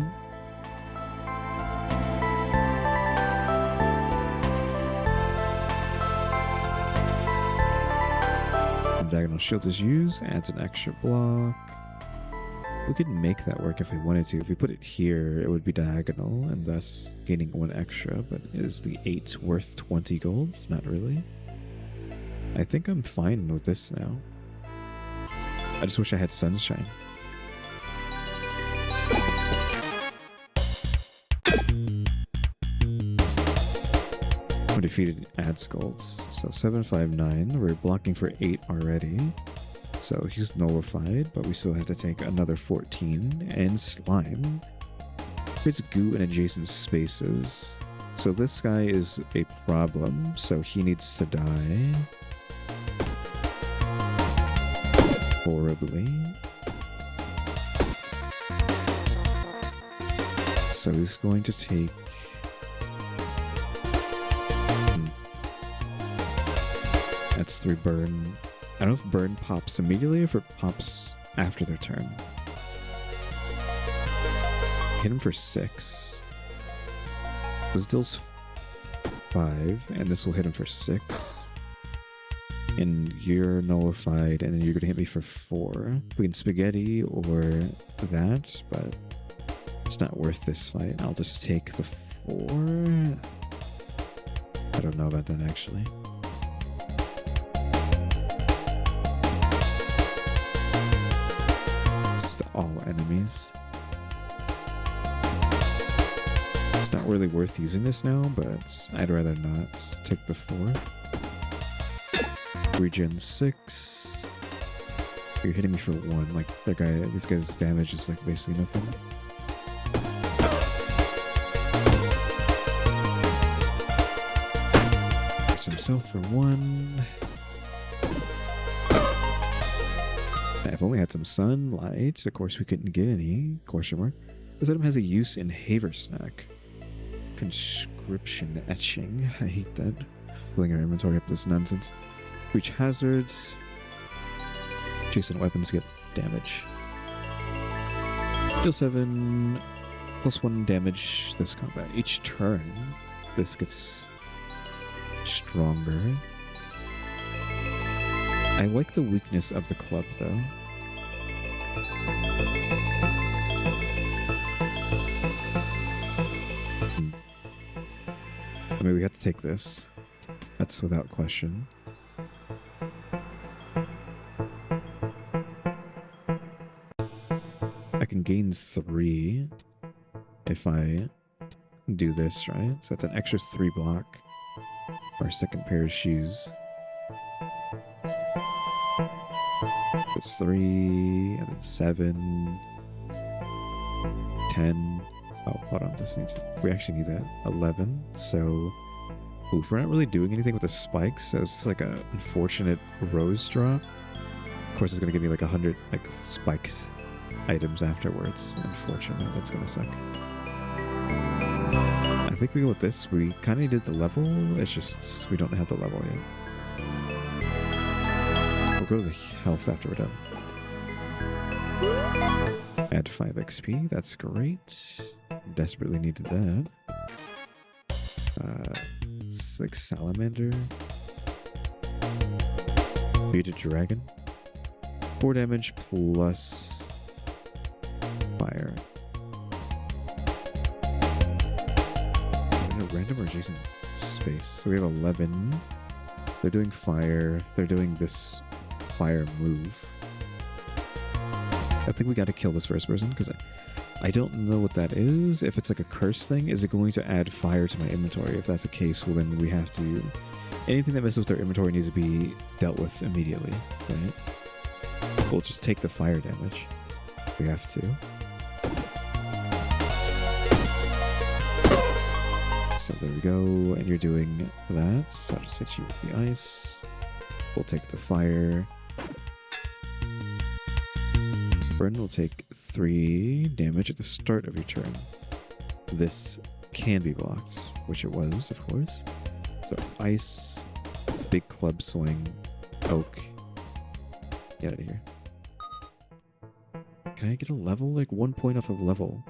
And diagonal shield is used, adds an extra block. We could make that work if we wanted to. If we put it here, it would be diagonal and thus gaining 1 extra, but is the 8 worth 20 golds? Not really. I think I'm fine with this now. I just wish I had sunshine. When defeated, adds golds. So 759, we're blocking for 8 already. So he's nullified, but we still have to take another 14. And slime. Creates goo in adjacent spaces. So this guy is a problem, so he needs to die. Horribly. So he's going to take... That's 3 burn. I don't know if burn pops immediately or if it pops after their turn. Hit him for 6. This deals 5, and this will hit him for 6. And you're nullified, and then you're going to hit me for 4. We can spaghetti or that, but it's not worth this fight. I'll just take the 4. I don't know about that, actually. Just all enemies. It's not really worth using this now, but I'd rather not. Take the 4. Regen 6. You're hitting me for 1. Like this guy's damage is like basically nothing. Hits himself for 1. If only had some sunlight. Of course, we couldn't get any. Question mark. This item has a use in Haversnack. Conscription etching. I hate that. Filling our inventory up with this nonsense. Reach hazards. Adjacent weapons get damage. Deal 7 plus 1 damage this combat. Each turn, this gets stronger. I like the weakness of the club though. I mean, we have to take this. That's without question. I can gain 3 if I do this, right? So that's an extra 3 block for our second pair of shoes. That's 3, and then 7, 10. Oh, hold on. This needs. We actually need that. 11. So, oof, we're not really doing anything with the spikes. So it's like an unfortunate rose drop. Of course, it's gonna give me like 100 like spikes items afterwards. Unfortunately, that's gonna suck. I think we go with this. We kind of did the level. It's just we don't have the level yet. We'll go to the health after we're done. Add 5 XP. That's great. Desperately needed that. It's like salamander. Bearded dragon. 4 damage plus fire. In a random or adjacent space. So we have 11. They're doing fire. They're doing this fire move. I think we got to kill this first person because I don't know what that is. If it's like a curse thing, is it going to add fire to my inventory? If that's the case, well then we have to... Anything that messes with our inventory needs to be dealt with immediately, right? We'll just take the fire damage. We have to. So there we go, and you're doing that. So I'll just hit you with the ice. We'll take the fire. Burn will take 3 damage at the start of your turn. This can be blocked, which it was, of course. So ice, big club swing, oak. Get out of here. Can I get a level? Like 1 point off of level.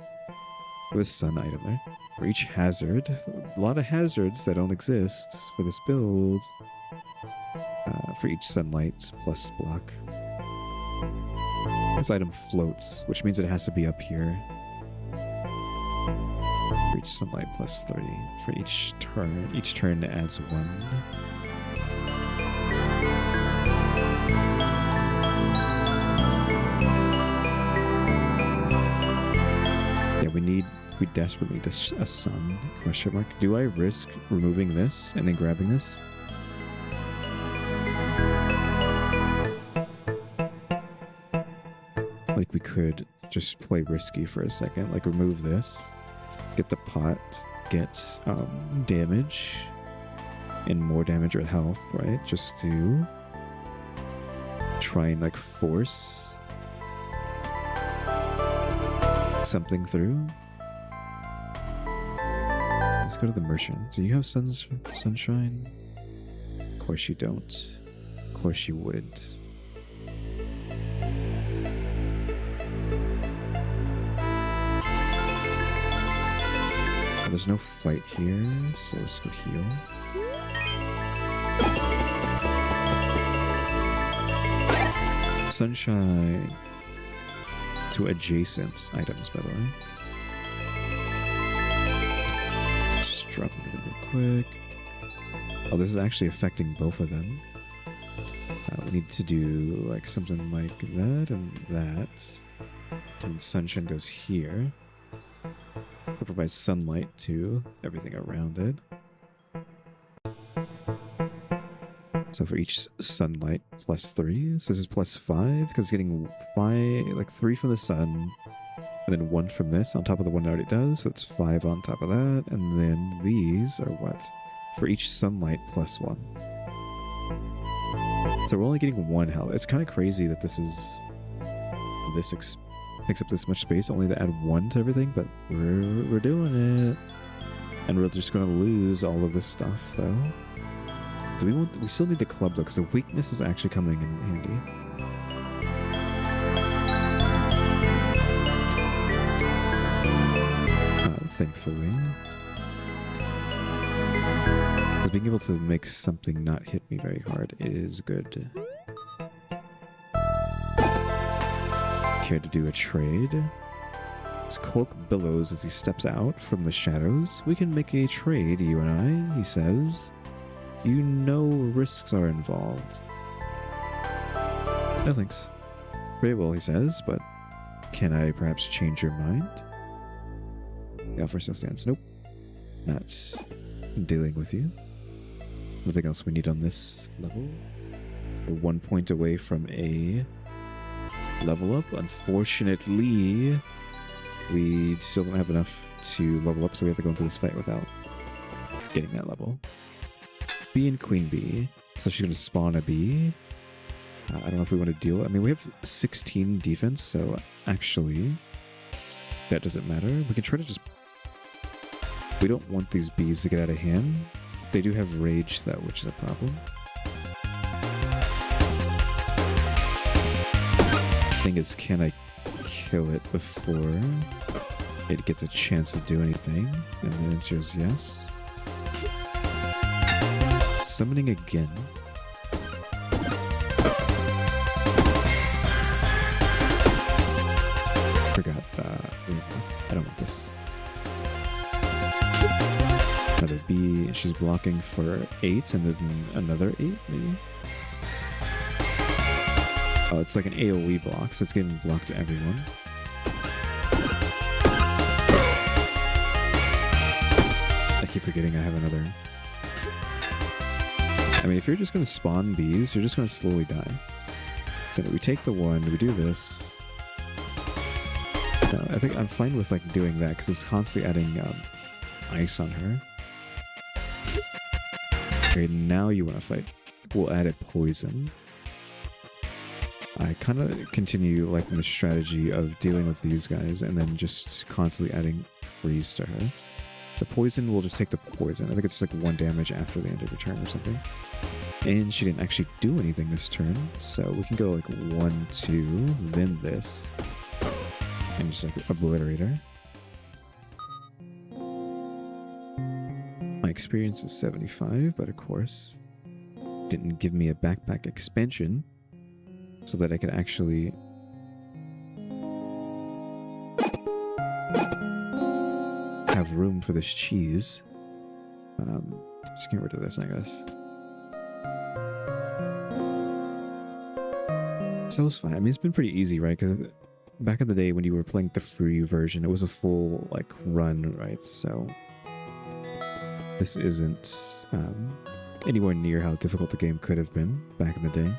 With a sun item there. For each hazard. A lot of hazards that don't exist for this build. For each sunlight plus block. This item floats, which means it has to be up here. For each sunlight plus 3. For each turn adds 1. Yeah, we desperately need a sun, question mark. Do I risk removing this and then grabbing this? Like we could just play risky for a second, like remove this, get the pot, get damage, and more damage or health, right? Just to try and like force something through. Let's go to the merchant. Do you have sunshine? Of course you don't. Of course you wouldn't. There's no fight here, so let's go heal. Sunshine to adjacent items, by the way. Just drop them real quick. Oh, this is actually affecting both of them. We need to do like something like that and that. And sunshine goes here. It provides sunlight to everything around it. So for each sunlight, plus 3. So this is plus 5, because it's getting 3 from the sun, and then 1 from this on top of the one it already does. So that's 5 on top of that. And then these are what? For each sunlight, plus 1. So we're only getting 1 health. It's kind of crazy that this takes up this much space only to add 1 to everything, but we're doing it. And we're just going to lose all of this stuff, though. We still need the club, though, because the weakness is actually coming in handy. Thankfully. Because being able to make something not hit me very hard is good. Care to do a trade? His cloak billows as he steps out from the shadows. We can make a trade, you and I, he says. You know risks are involved. No thanks. Very well, he says, but can I perhaps change your mind? The offer still stands. Nope. Not dealing with you. Nothing else we need on this level. We're 1 point away from a level up. Unfortunately, we still don't have enough to level up, so we have to go into this fight without getting that level. Bee and Queen Bee. So she's going to spawn a bee. I don't know if we want to deal... I mean, we have 16 defense, so actually that doesn't matter. We can try to just... We don't want these bees to get out of hand. They do have rage, though, which is a problem. Thing is, can I kill it before it gets a chance to do anything? And the answer is yes. Summoning again. Forgot I don't want this. Another bee. She's blocking for 8 and then another 8 maybe. Oh, it's like an AoE block, so it's getting blocked to everyone. I keep forgetting I have another. I mean, if you're just going to spawn bees, you're just going to slowly die. So we take the one, we do this. No, I think I'm fine with like doing that because it's constantly adding ice on her. Okay, now you want to fight. We'll add a poison. I kind of continue liking the strategy of dealing with these guys and then just constantly adding freeze to her. The poison will just take the poison. I think it's like 1 damage after the end of your turn or something. And she didn't actually do anything this turn, so we can go like 1, 2, then this. And just like obliterate her. My experience is 75, but of course, didn't give me a backpack expansion so that I could actually have room for this cheese. Just get rid of this, I guess. So it was fine. I mean, it's been pretty easy, right? Because back in the day when you were playing the free version, it was a full like run, right? So this isn't anywhere near how difficult the game could have been back in the day.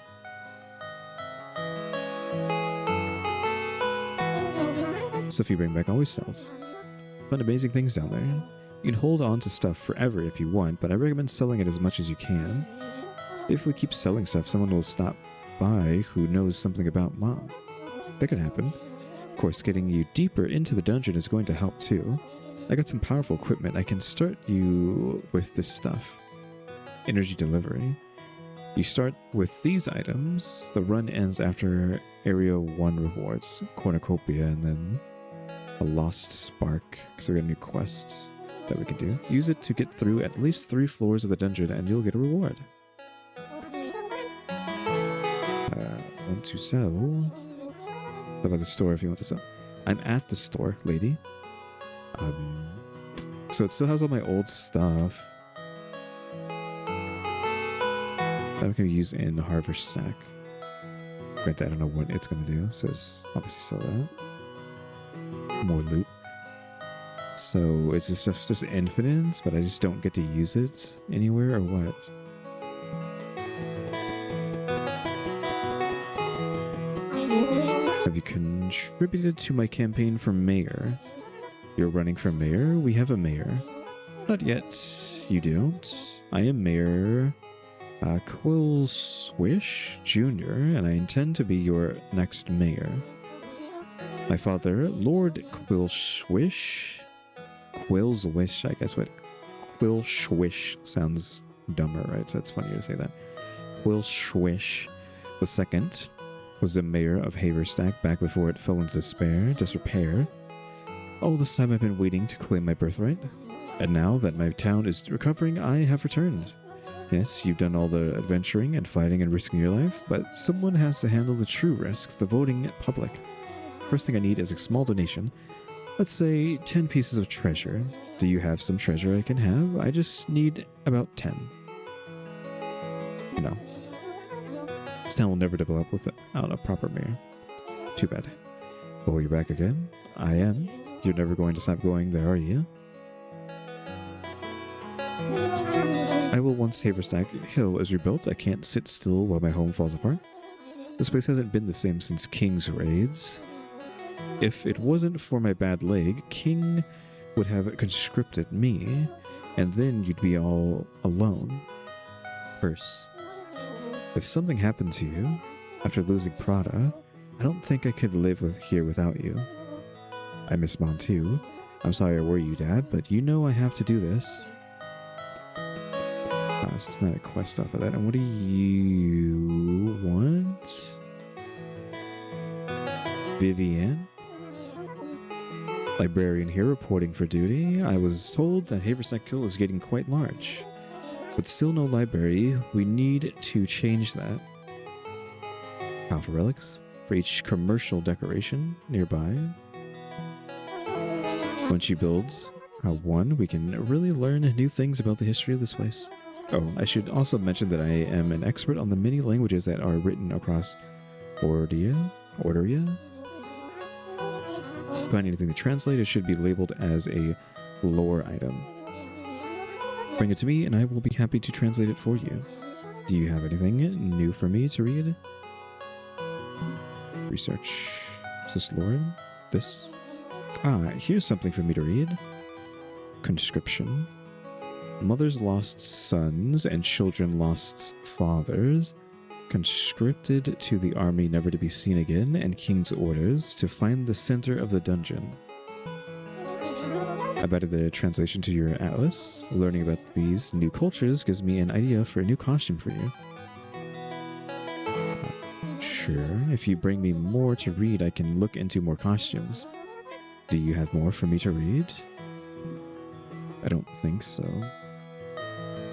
Stuff you bring back always sells. Find amazing things down there. You can hold on to stuff forever if you want, but I recommend selling it as much as you can. If we keep selling stuff, someone will stop by who knows something about Mom. That could happen. Of course, getting you deeper into the dungeon is going to help too. I got some powerful equipment. I can start you with this stuff. Energy delivery. You start with these items. The run ends after Area 1 rewards, Cornucopia, and then a Lost Spark, because we got new quests that we can do. Use it to get through at least 3 floors of the dungeon and you'll get a reward. Want to sell? How about the store if you want to sell? I'm at the store, lady. So it still has all my old stuff that I can use in the Harvest Stack. Granted, I don't know what it's going to do, so it's obviously sell that. More loot. So is this stuff just infinite, but I just don't get to use it anywhere, or what? Have you contributed to my campaign for mayor? You're running for mayor? We have a mayor. Not yet. You don't. I am Mayor Quill Swish Jr., and I intend to be your next mayor. My father, Lord Quill Swish. Quill's Wish, I guess what Quill Swish sounds dumber, right? So it's funnier to say that. Quill Swish the second was the mayor of Haverstack back before it fell into disrepair. All this time I've been waiting to claim my birthright. And now that my town is recovering, I have returned. Yes, you've done all the adventuring and fighting and risking your life, but someone has to handle the true risks, the voting public. First thing I need is a small donation. Let's say 10 pieces of treasure. Do you have some treasure I can have? I just need about 10. No. This town will never develop without a proper mayor. Too bad. Oh, you're back again? I am. You're never going to stop going there, are you? I will once Haverstack Hill is rebuilt. I can't sit still while my home falls apart. This place hasn't been the same since King's raids. If it wasn't for my bad leg, King would have conscripted me, and then you'd be all alone. First, if something happened to you after losing Prada, I don't think I could live here without you. I miss Mom too. I'm sorry I worry you, Dad, but you know I have to do this. This is not a quest off of that. And what do you want? Vivian? Librarian here reporting for duty. I was told that Haversack Hill is getting quite large. But still no library. We need to change that. Alpha relics for each commercial decoration nearby. When she builds one, we can really learn new things about the history of this place. Oh, I should also mention that I am an expert on the many languages that are written across Ordia. Find anything to translate, it should be labeled as a lore item. Bring it to me and I will be happy to translate it for you. Do you have anything new for me to read? Research. Is this lore? This? Here's something for me to read. Conscription. Mothers lost sons and children lost fathers. Conscripted to the army never to be seen again, and king's orders to find the center of the dungeon. I've added the translation to your atlas. Learning about these new cultures gives me an idea for a new costume for you. Sure, if you bring me more to read, I can look into more costumes. Do you have more for me to read? I don't think so.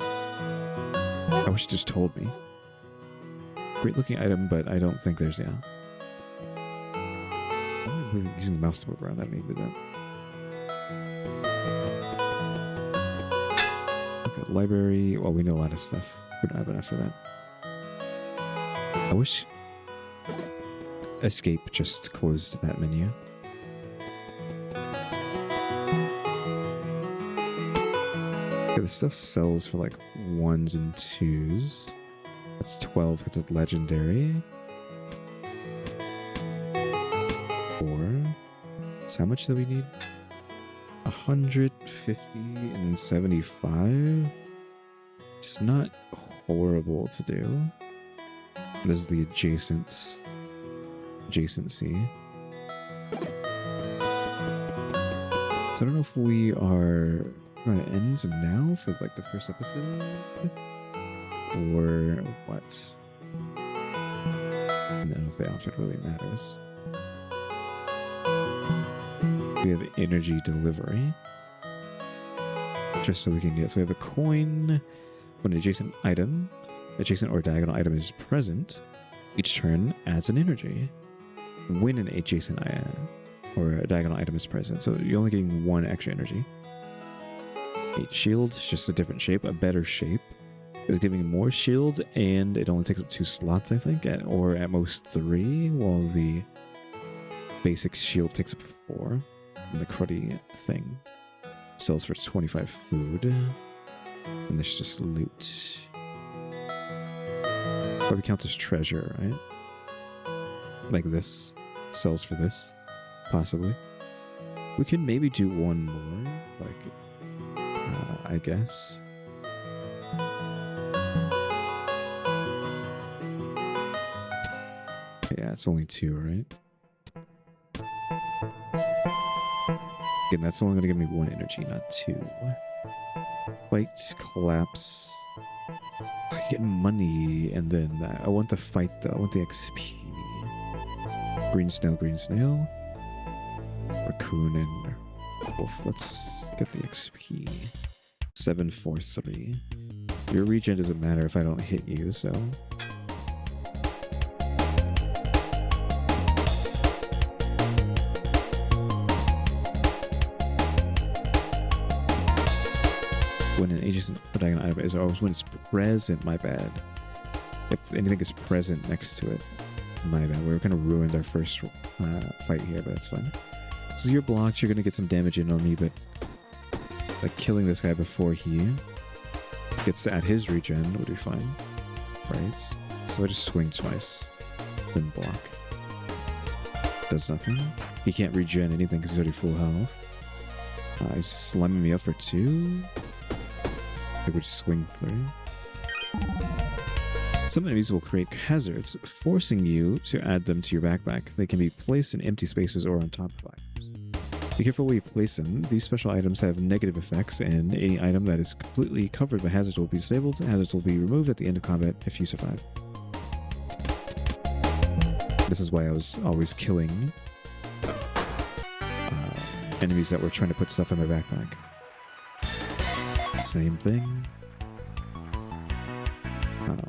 I wish you just told me. Great looking item, but I don't think there's, I'm using the mouse to move around. I don't need to do that. Okay, library. Well, we know a lot of stuff. We don't have enough for that. I wish escape just closed that menu. Okay, the stuff sells for like 1s and 2s. That's 12 because it's legendary. 4. So how much do we need? 150 and 75. It's not horrible to do. There's the adjacency. So I don't know if we are going to end now for like the first episode or what. And then if the outfit really matters. We have energy delivery. Just so we can get, so we have a coin when an adjacent or diagonal item is present. Each turn adds an energy. When an adjacent or a diagonal item is present, so you're only getting 1 extra energy. 8 shield, it's just a different shape, a better shape. It's giving more shield, and it only takes up 2 slots, I think, or at most 3, while the basic shield takes up 4. And the cruddy thing sells for 25 food. And this just loot. Probably counts as treasure, right? Like this sells for this, possibly. We can maybe do one more, like, I guess. Yeah, it's only 2, right? Again, that's only going to give me 1 energy, not 2. Fight, collapse. I get money, and then I want the fight, though. I want the XP. Green snail. Raccoon and wolf. Let's get the XP. 743. Your regen doesn't matter if I don't hit you, so. When an adjacent diagonal item is always when it's present, my bad. If anything is present next to it, my bad. We're kind of ruined our first fight here, but that's fine. So you're blocked, you're going to get some damage in on me, but like killing this guy before he gets to add his regen would be fine. Right? So I just swing twice, then block. Does nothing. He can't regen anything because he's already full health. He's slamming me up for 2. I would swing through. Some enemies will create hazards, forcing you to add them to your backpack. They can be placed in empty spaces or on top of items. Be careful where you place them. These special items have negative effects, and any item that is completely covered by hazards will be disabled. Hazards will be removed at the end of combat if you survive. This is why I was always killing enemies that were trying to put stuff in my backpack. Same thing.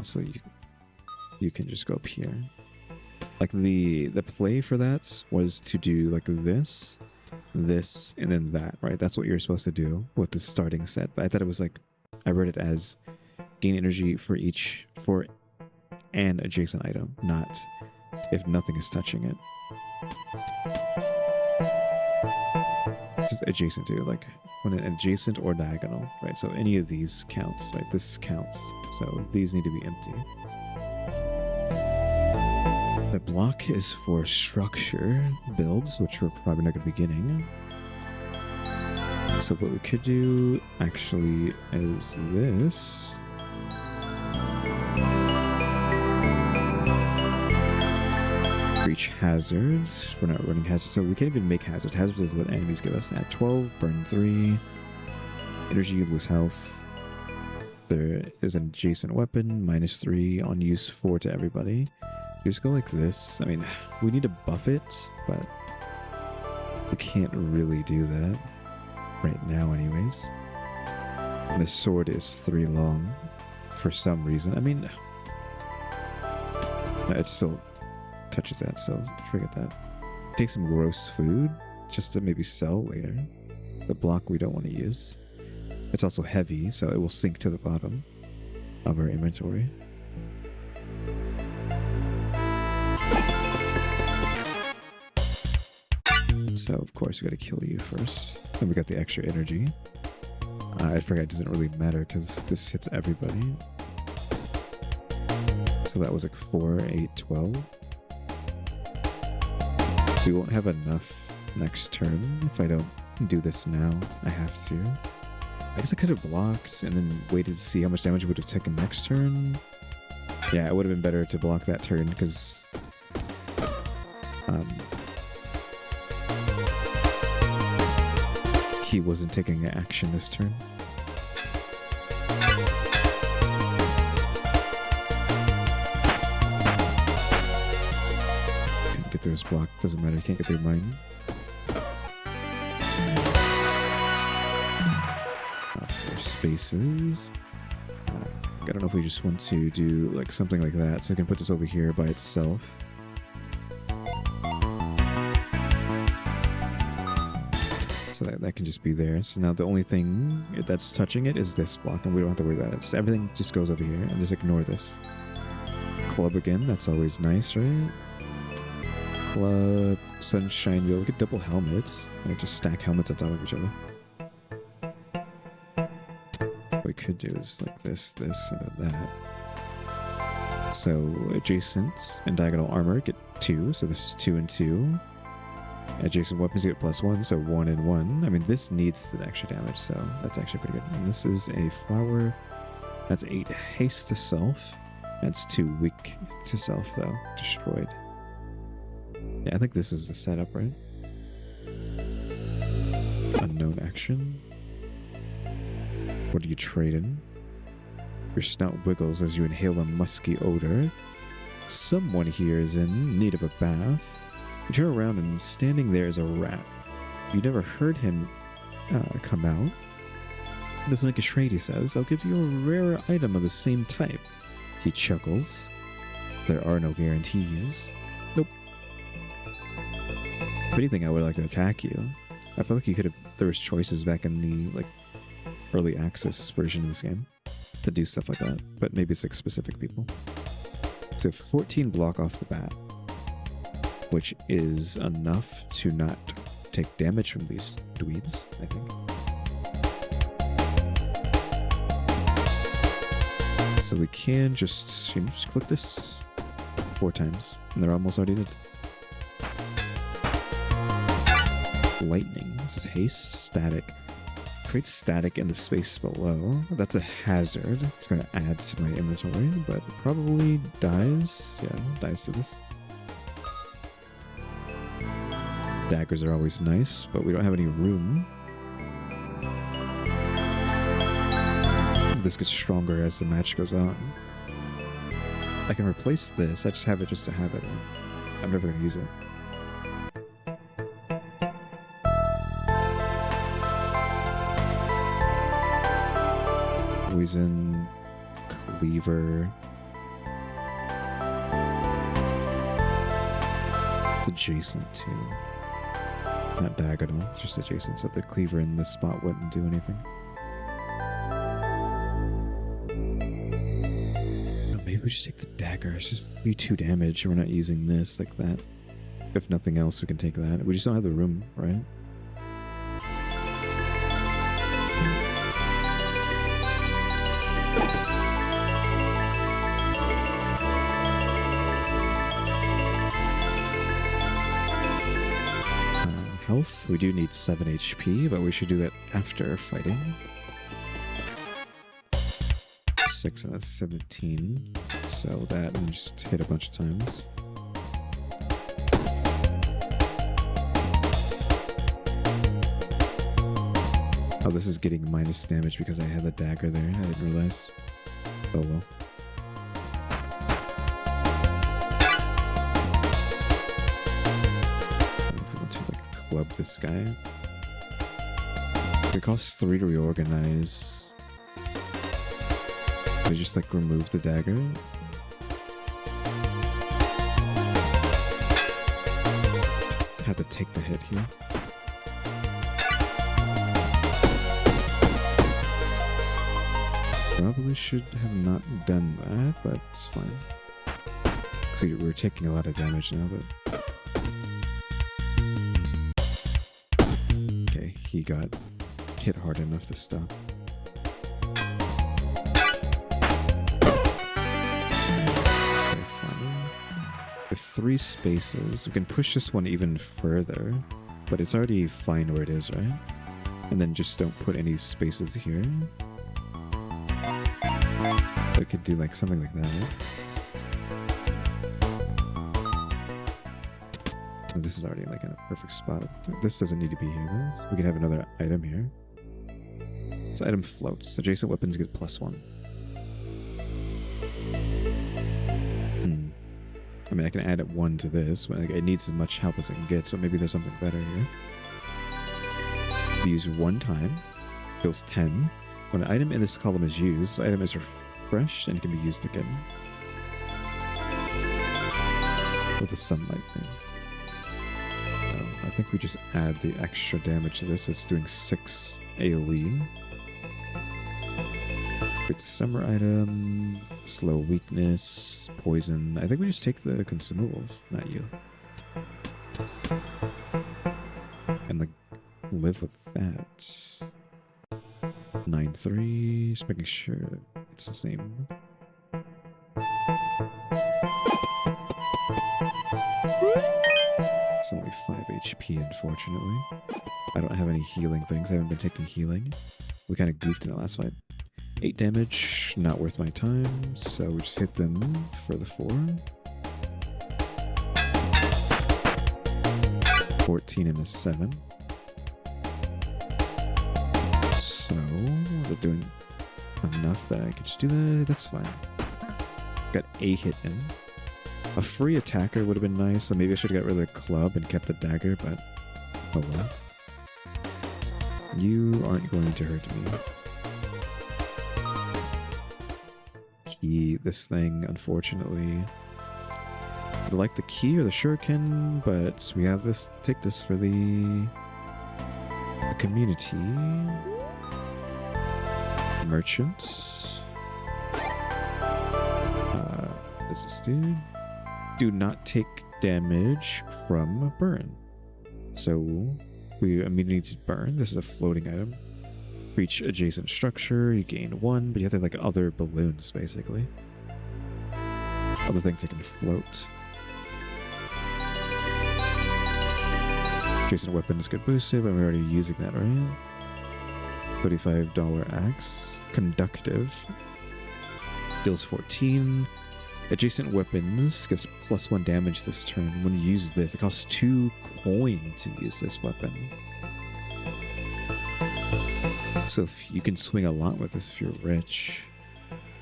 So you can just go up here. Like the play for that was to do like this, and then that, right? That's what you're supposed to do with the starting set. But I thought it was like, I read it as gain energy for an adjacent item, not if nothing is touching it. It's just adjacent to, like when an adjacent or diagonal, right? So any of these counts, right? This counts. So these need to be empty. The block is for structure builds, which we're probably not going to be getting. So what we could do actually is this. Reach hazards. We're not running hazards, so we can't even make hazards. Hazards is what enemies give us. At 12, burn 3. Energy, lose health. There is an adjacent weapon, -3 on use 4 to everybody. You just go like this. I mean, we need to buff it, but we can't really do that right now anyways. And the sword is 3 long for some reason. I mean, it still touches that, so forget that. Take some gross food just to maybe sell later. The block we don't want to use. It's also heavy, so it will sink to the bottom of our inventory. So of course we gotta kill you first. Then we got the extra energy. I forgot it doesn't really matter because this hits everybody. So that was like 4, 8, 12. We won't have enough next turn if I don't do this now. I have to. I guess I could have blocked and then waited to see how much damage it would have taken next turn. Yeah, it would have been better to block that turn because he wasn't taking action this turn. Can't get through his block, doesn't matter, can't get through mine. 4 spaces. I don't know if we just want to do like something like that, so we can put this over here by itself. So that can just be there. So now the only thing that's touching it is this block, and we don't have to worry about it. Just everything just goes over here, and just ignore this. Club again, that's always nice, right? Club, sunshine wheel. We could double helmets. Like just stack helmets on top of each other. What we could do is like this, and then that. So adjacent and diagonal armor get 2. So this is 2 and 2. Adjacent weapons get +1, so 1 and 1. I mean, this needs the extra damage, so that's actually pretty good. And this is a flower. That's 8 haste to self. That's 2 weak to self, though. Destroyed. Yeah, I think this is the setup, right? Unknown action. What do you trade in? Your snout wiggles as you inhale a musky odor. Someone here is in need of a bath. You turn around and standing there is a rat. You never heard him come out. Doesn't make a trade, he says. I'll give you a rare item of the same type. He chuckles. There are no guarantees. Nope. If anything, I would like to attack you. I feel like you could have... There was choices back in the like early access version of this game to do stuff like that. But maybe it's like specific people. So 14 block off the bat, which is enough to not take damage from these dweebs, I think. So we can just, just click this 4 times, and they're almost already dead. Lightning. This is haste, static. Create static in the space below. That's a hazard. It's going to add to my inventory, but probably dies. Yeah, dies to this. Daggers are always nice, but we don't have any room. This gets stronger as the match goes on. I can replace this. I just have it just to have it. I'm never going to use it. Poison, cleaver. It's adjacent to. Not diagonal, it's just adjacent, so the cleaver in this spot wouldn't do anything. Oh, maybe we just take the dagger. It's just 3-2 damage, and we're not using this like that. If nothing else, we can take that. We just don't have the room, right? Health. We do need 7 HP, but we should do that after fighting. 6 and that's 17. So that and just hit a bunch of times. Oh, this is getting minus damage because I had the dagger there. I didn't realize. Oh well. If we want to like club this guy. It costs 3 to reorganize. I just like remove the dagger. Just have to take the hit here. Probably should have not done that, but it's fine. So we're taking a lot of damage now, but okay, he got hit hard enough to stop. Okay, fine. With 3 spaces, we can push this one even further, but it's already fine where it is, right? And then just don't put any spaces here. We could do like something like that, right? Oh, this is already like in a perfect spot. This doesn't need to be here though. So we can have another item here. This item floats. Adjacent weapons get +1. I mean, I can add 1 to this, but it needs as much help as I can get, so maybe there's something better here. Use 1 time. Deals 10. When an item in this column is used, this item is refreshed and can be used again. With the sunlight thing. I think we just add the extra damage to this, so it's doing 6 AoE. Great summer item, slow weakness, poison. I think we just take the consumables, not you. And like live with that. 9-3, just making sure it's the same. It's only 5 HP, unfortunately. I don't have any healing things. I haven't been taking healing. We kind of goofed in the last fight. 8 damage, not worth my time, so we just hit them for the 4. 14 and a 7. So, they're doing enough that I can just do that. That's fine. Got a hit in. A free attacker would have been nice, so maybe I should have got rid of the club and kept the dagger, but oh well. You aren't going to hurt me. This thing, unfortunately. I like the key or the shuriken, but we have this. Take this for the community. Merchants. Is this dude? Do not take damage from burn. So we immediately need to burn. This is a floating item. Reach adjacent structure, you gain 1, but you have to have like other balloons basically. Other things that can float. Adjacent weapons get boosted, but we're already using that, right? $35 axe. Conductive. Deals 14. Adjacent weapons gets +1 damage this turn. When you use this, it costs 2 coin to use this weapon. So if you can swing a lot with this if you're rich.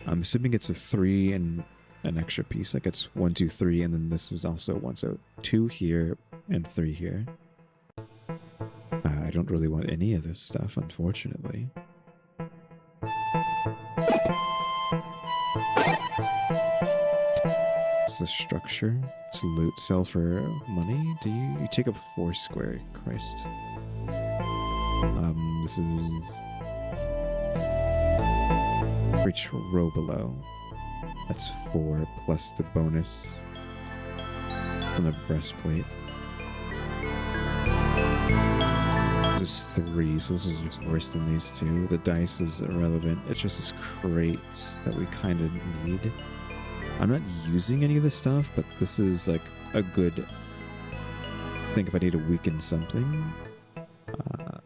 I'm assuming it's a 3 and an extra piece. Like it's 1, 2, 3, and then this is also 1. So 2 here and 3 here. I don't really want any of this stuff, unfortunately. It's the structure. It's loot. Sell for money. Do you take up 4 square? Christ. This is reach row below. That's 4 plus the bonus from the breastplate. This is 3, so this is just worse than these 2. The dice is irrelevant. It's just this crate that we kind of need. I'm not using any of this stuff, but this is like a good thing if I need to weaken something.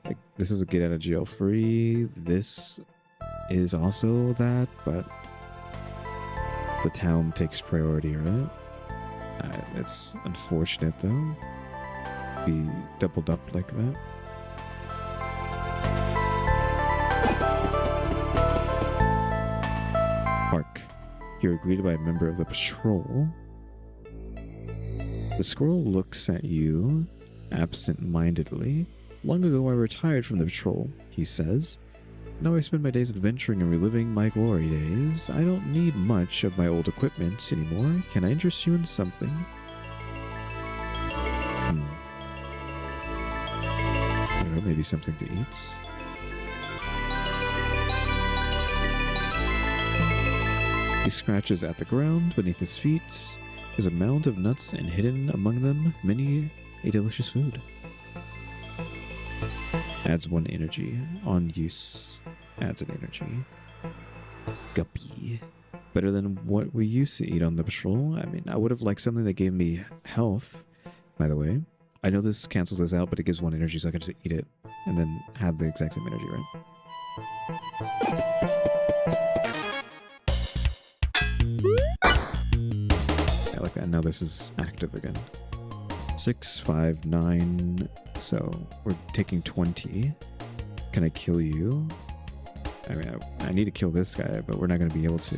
Like this is a get out of jail free. This is also that, but the town takes priority, right? It's unfortunate though. Be doubled up like that. You're greeted by a member of the patrol. The squirrel looks at you absent-mindedly. Long ago I retired from the patrol, he says. Now I spend my days adventuring and reliving my glory days. I don't need much of my old equipment anymore. Can I interest you in something? I don't know, maybe something to eat? He scratches at the ground. Beneath his feet is a mound of nuts, and hidden among them, many a delicious food. Adds 1 energy. On use. Adds an energy. Guppy. Better than what we used to eat on the patrol. I mean, I would have liked something that gave me health, by the way. I know this cancels this out, but it gives 1 energy, so I can just eat it and then have the exact same energy, right? I like that. Now this is active again. 6, 5, 9. So we're taking 20. Can I kill you? I mean, I need to kill this guy, but we're not going to be able to.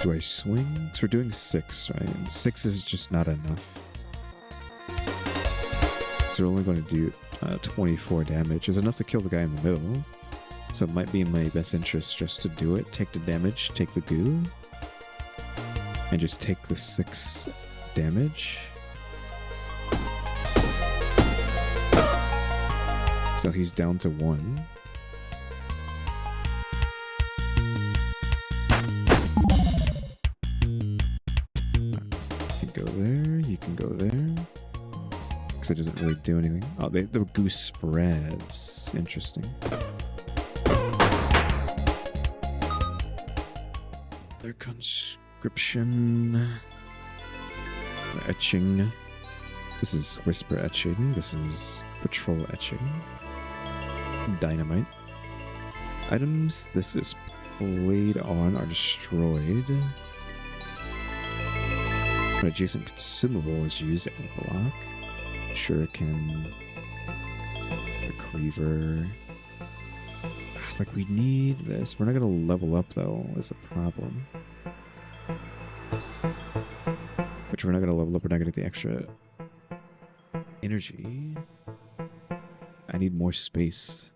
Do I swing? So we're doing 6, right? And 6 is just not enough. So we're only going to do 24 damage. It's enough to kill the guy in the middle. So it might be in my best interest just to do it. Take the damage, take the goo. And just take the 6 damage. So he's down to 1. You can go there, you can go there. Because it doesn't really do anything. Oh, the goo spreads. Interesting. Their conscription. Etching. This is whisper etching. This is patrol etching. Dynamite. Items this is played on are destroyed. An adjacent consumable is used and block. Shuriken. A cleaver. Like, we need this. We're not gonna level up though, is a problem. Which we're not gonna level up, we're not gonna get the extra energy. I need more space.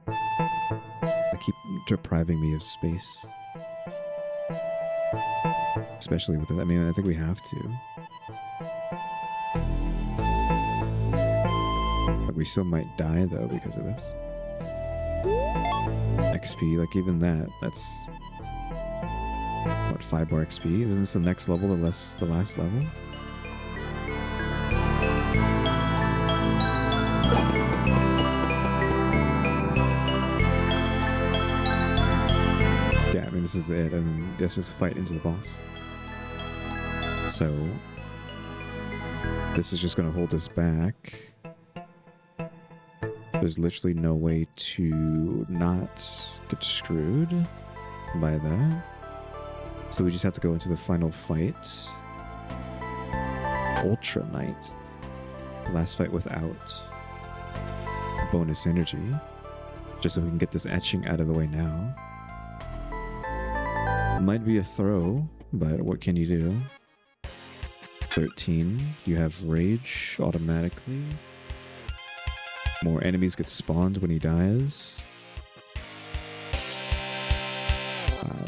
They keep depriving me of space. Especially with it. I mean, I think we have to. But we still might die though because of this. XP, like even that's what, 5 more XP? Isn't this the next level, the last level? Yeah, I mean this is it, and this is a fight into the boss. So this is just gonna hold us back. There's literally no way to not get screwed by that. So we just have to go into the final fight. Rouge-lite. Last fight without bonus energy. Just so we can get this etching out of the way now. Might be a throw, but what can you do? 13. You have rage automatically. More enemies get spawned when he dies.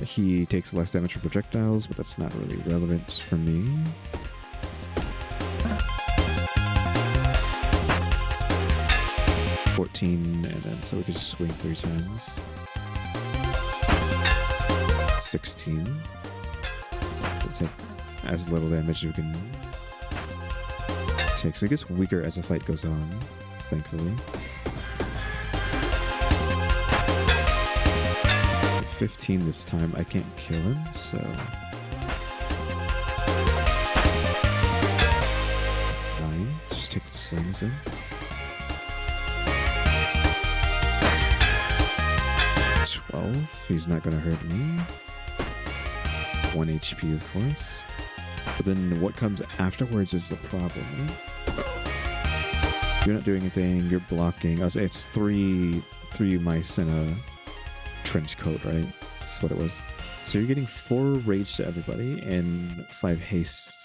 He takes less damage from projectiles, but that's not really relevant for me. $14, and then so we can just swing 3 times. 16. Let's take as little damage as we can take. So it gets weaker as the fight goes on, thankfully. 15 this time. I can't kill him, so 9. Just take the swings in. 12. He's not gonna hurt me. 1 HP, of course. But then what comes afterwards is the problem, right? You're not doing anything. You're blocking. It's three mice in a trench coat, right? That's what it was. So you're getting 4 rage to everybody and 5 haste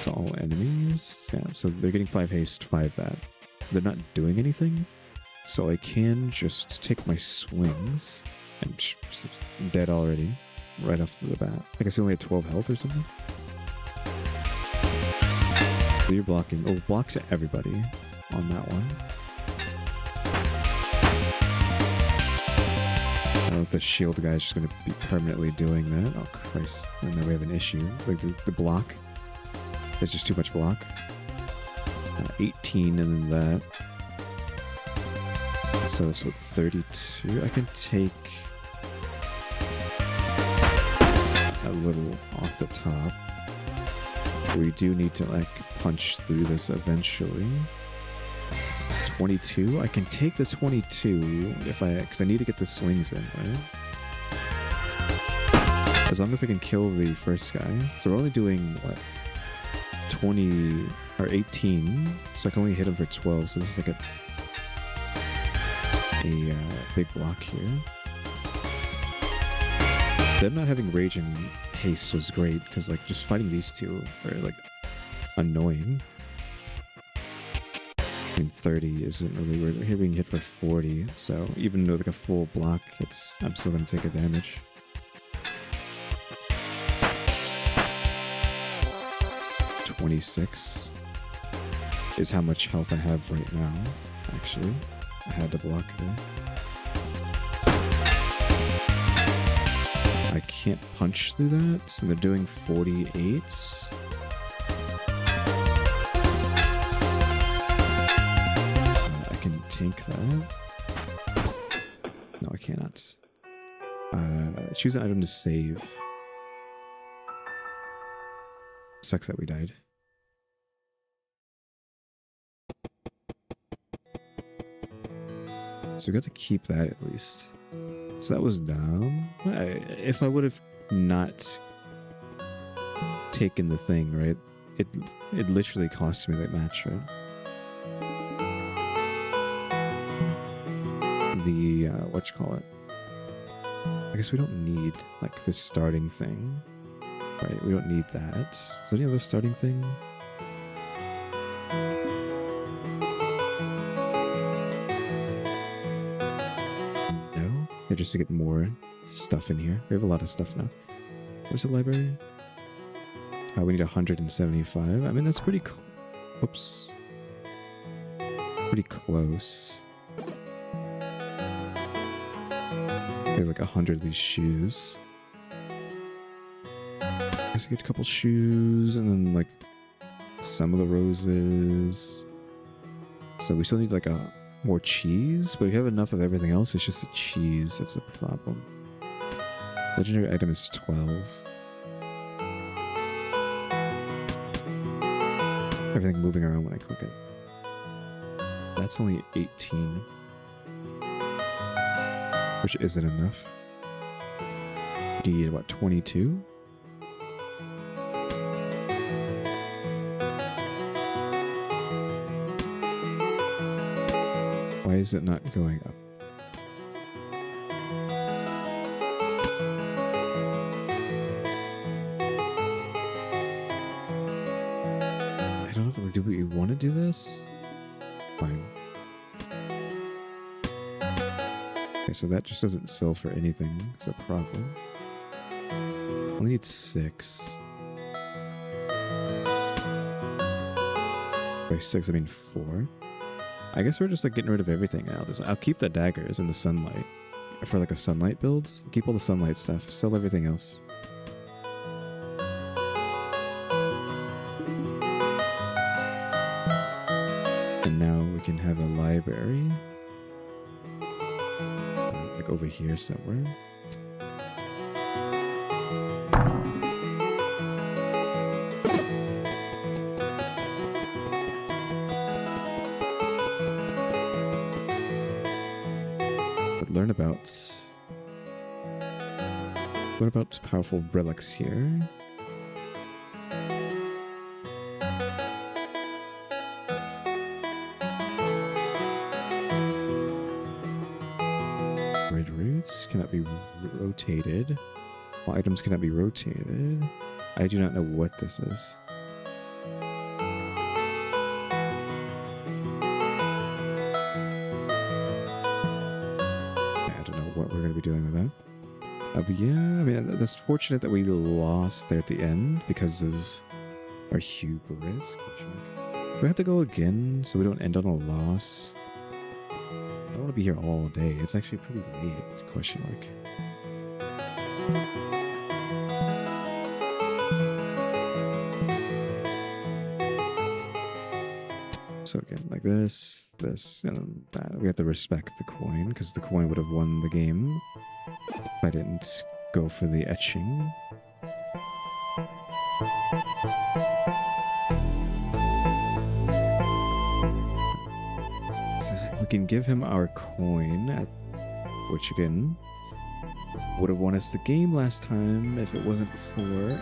to all enemies. Yeah, so they're getting 5 haste, 5 that. They're not doing anything, so I can just take my swings. And I'm dead already, right off the bat. I guess he only had 12 health or something. So you're blocking. Oh, block to everybody on that one. I don't know if the shield guy is just going to be permanently doing that. Oh, Christ. And then we have an issue. Like the block. There's just too much block. 18 and then that. So that's what, 32? I can take a little off the top. We do need to like punch through this eventually. 22? I can take the 22 because I need to get the swings in, right? As long as I can kill the first guy. So we're only doing, what, 20 or 18, so I can only hit him for 12, so this is like a big block here. Them not having rage and haste was great, because like just fighting these two are like annoying. I mean, 30 isn't really, we're here being hit for 40, so even though like a full block, I'm still going to take a damage. $26 is how much health I have right now, actually. I had to block there. I can't punch through that, so they're doing 48. I can tank that. No, I cannot. Choose an item to save. Sucks that we died. So we got to keep that at least. So that was dumb. If I would have not taken the thing, right? It literally cost me that match, right? The whatchamacallit. I guess we don't need like this starting thing. Right, we don't need that. Is there any other starting thing? No? Yeah, just to get more stuff in here. We have a lot of stuff now. Where's the library? We need 175. I mean, that's pretty oops. Pretty close. We have like 100 of these shoes. I guess I get a couple shoes and then like some of the roses. So we still need like more cheese, but we have enough of everything else. It's just the cheese that's a problem. Legendary item is 12. Everything moving around when I click it. That's only 18. Which isn't enough. Do you need about 22? Why is it not going up? I don't know, but like, do we want to do this? Fine. Okay, so that just doesn't sell for anything. It's a problem. Only need 6. By 6, I mean 4. I guess we're just like getting rid of everything now. I'll keep the daggers and the sunlight for like a sunlight build. Keep all the sunlight stuff. Sell everything else. And now we can have a library. Like over here somewhere. Learn about powerful relics here. attributes cannot be rotated. All items cannot be rotated. I do not know what this is. I don't know what we're going to be doing with that. But yeah, I mean, that's fortunate that we lost there at the end because of our hubris. Do we have to go again so we don't end on a loss? I don't want to be here all day. It's actually pretty late, question mark. So again, like this, and then that. We have to respect the coin because the coin would have won the game if I didn't go for the etching. We can give him our coin, which again would have won us the game last time if it wasn't for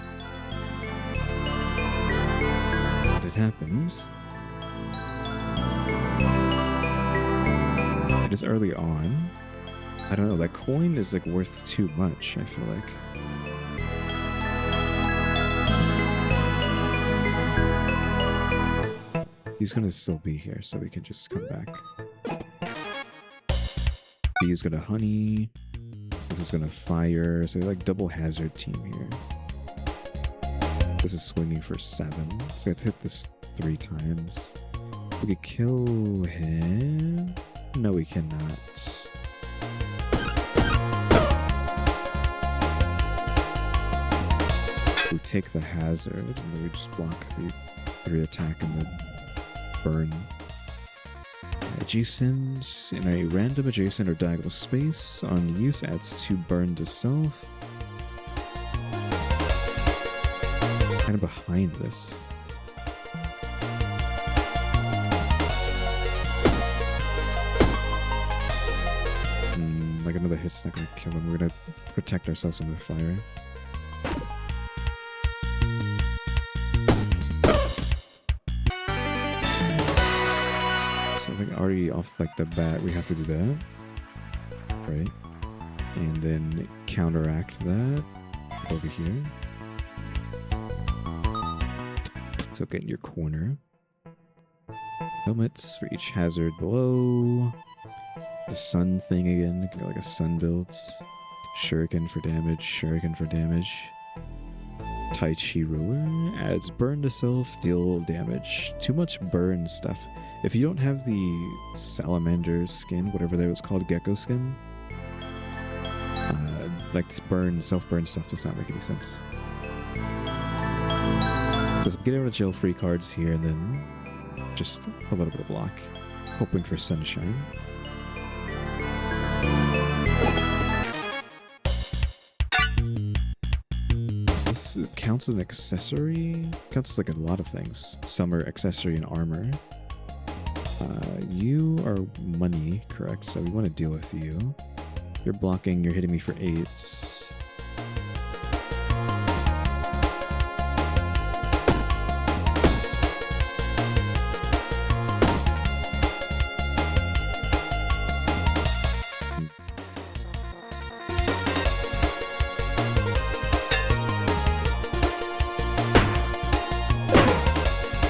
what had happened. It is early on. I don't know, that coin is like worth too much, I feel like. He's gonna still be here, so we can just come back. He's gonna honey. This is gonna fire. So we like double hazard team here. This is swinging for 7. So we have to hit this 3 times. We could kill him. No, we cannot. We take the hazard and then we just block the 3 attack and the burn. Adjacent in a random adjacent or diagonal space on use adds 2 burn to self. Kind of behind this. Like another hit's not gonna kill him. We're gonna protect ourselves from the fire. Already off like the bat, we have to do that, right? And then counteract that over here. So get in your corner. Helmets for each hazard below. The sun thing again, you know, like a sun builds. Shuriken for damage, shuriken for damage. Tai Chi ruler adds burn to self, deal damage. Too much burn stuff. If you don't have the salamander skin, whatever that was called, gecko skin, like this burn, self-burn stuff does not make any sense. So I'm getting rid of jail-free cards here, and then just a little bit of block, hoping for sunshine. This counts as an accessory. Counts as like a lot of things. Summer accessory and armor. You are money, correct? So we want to deal with you. You're blocking, you're hitting me for 8s.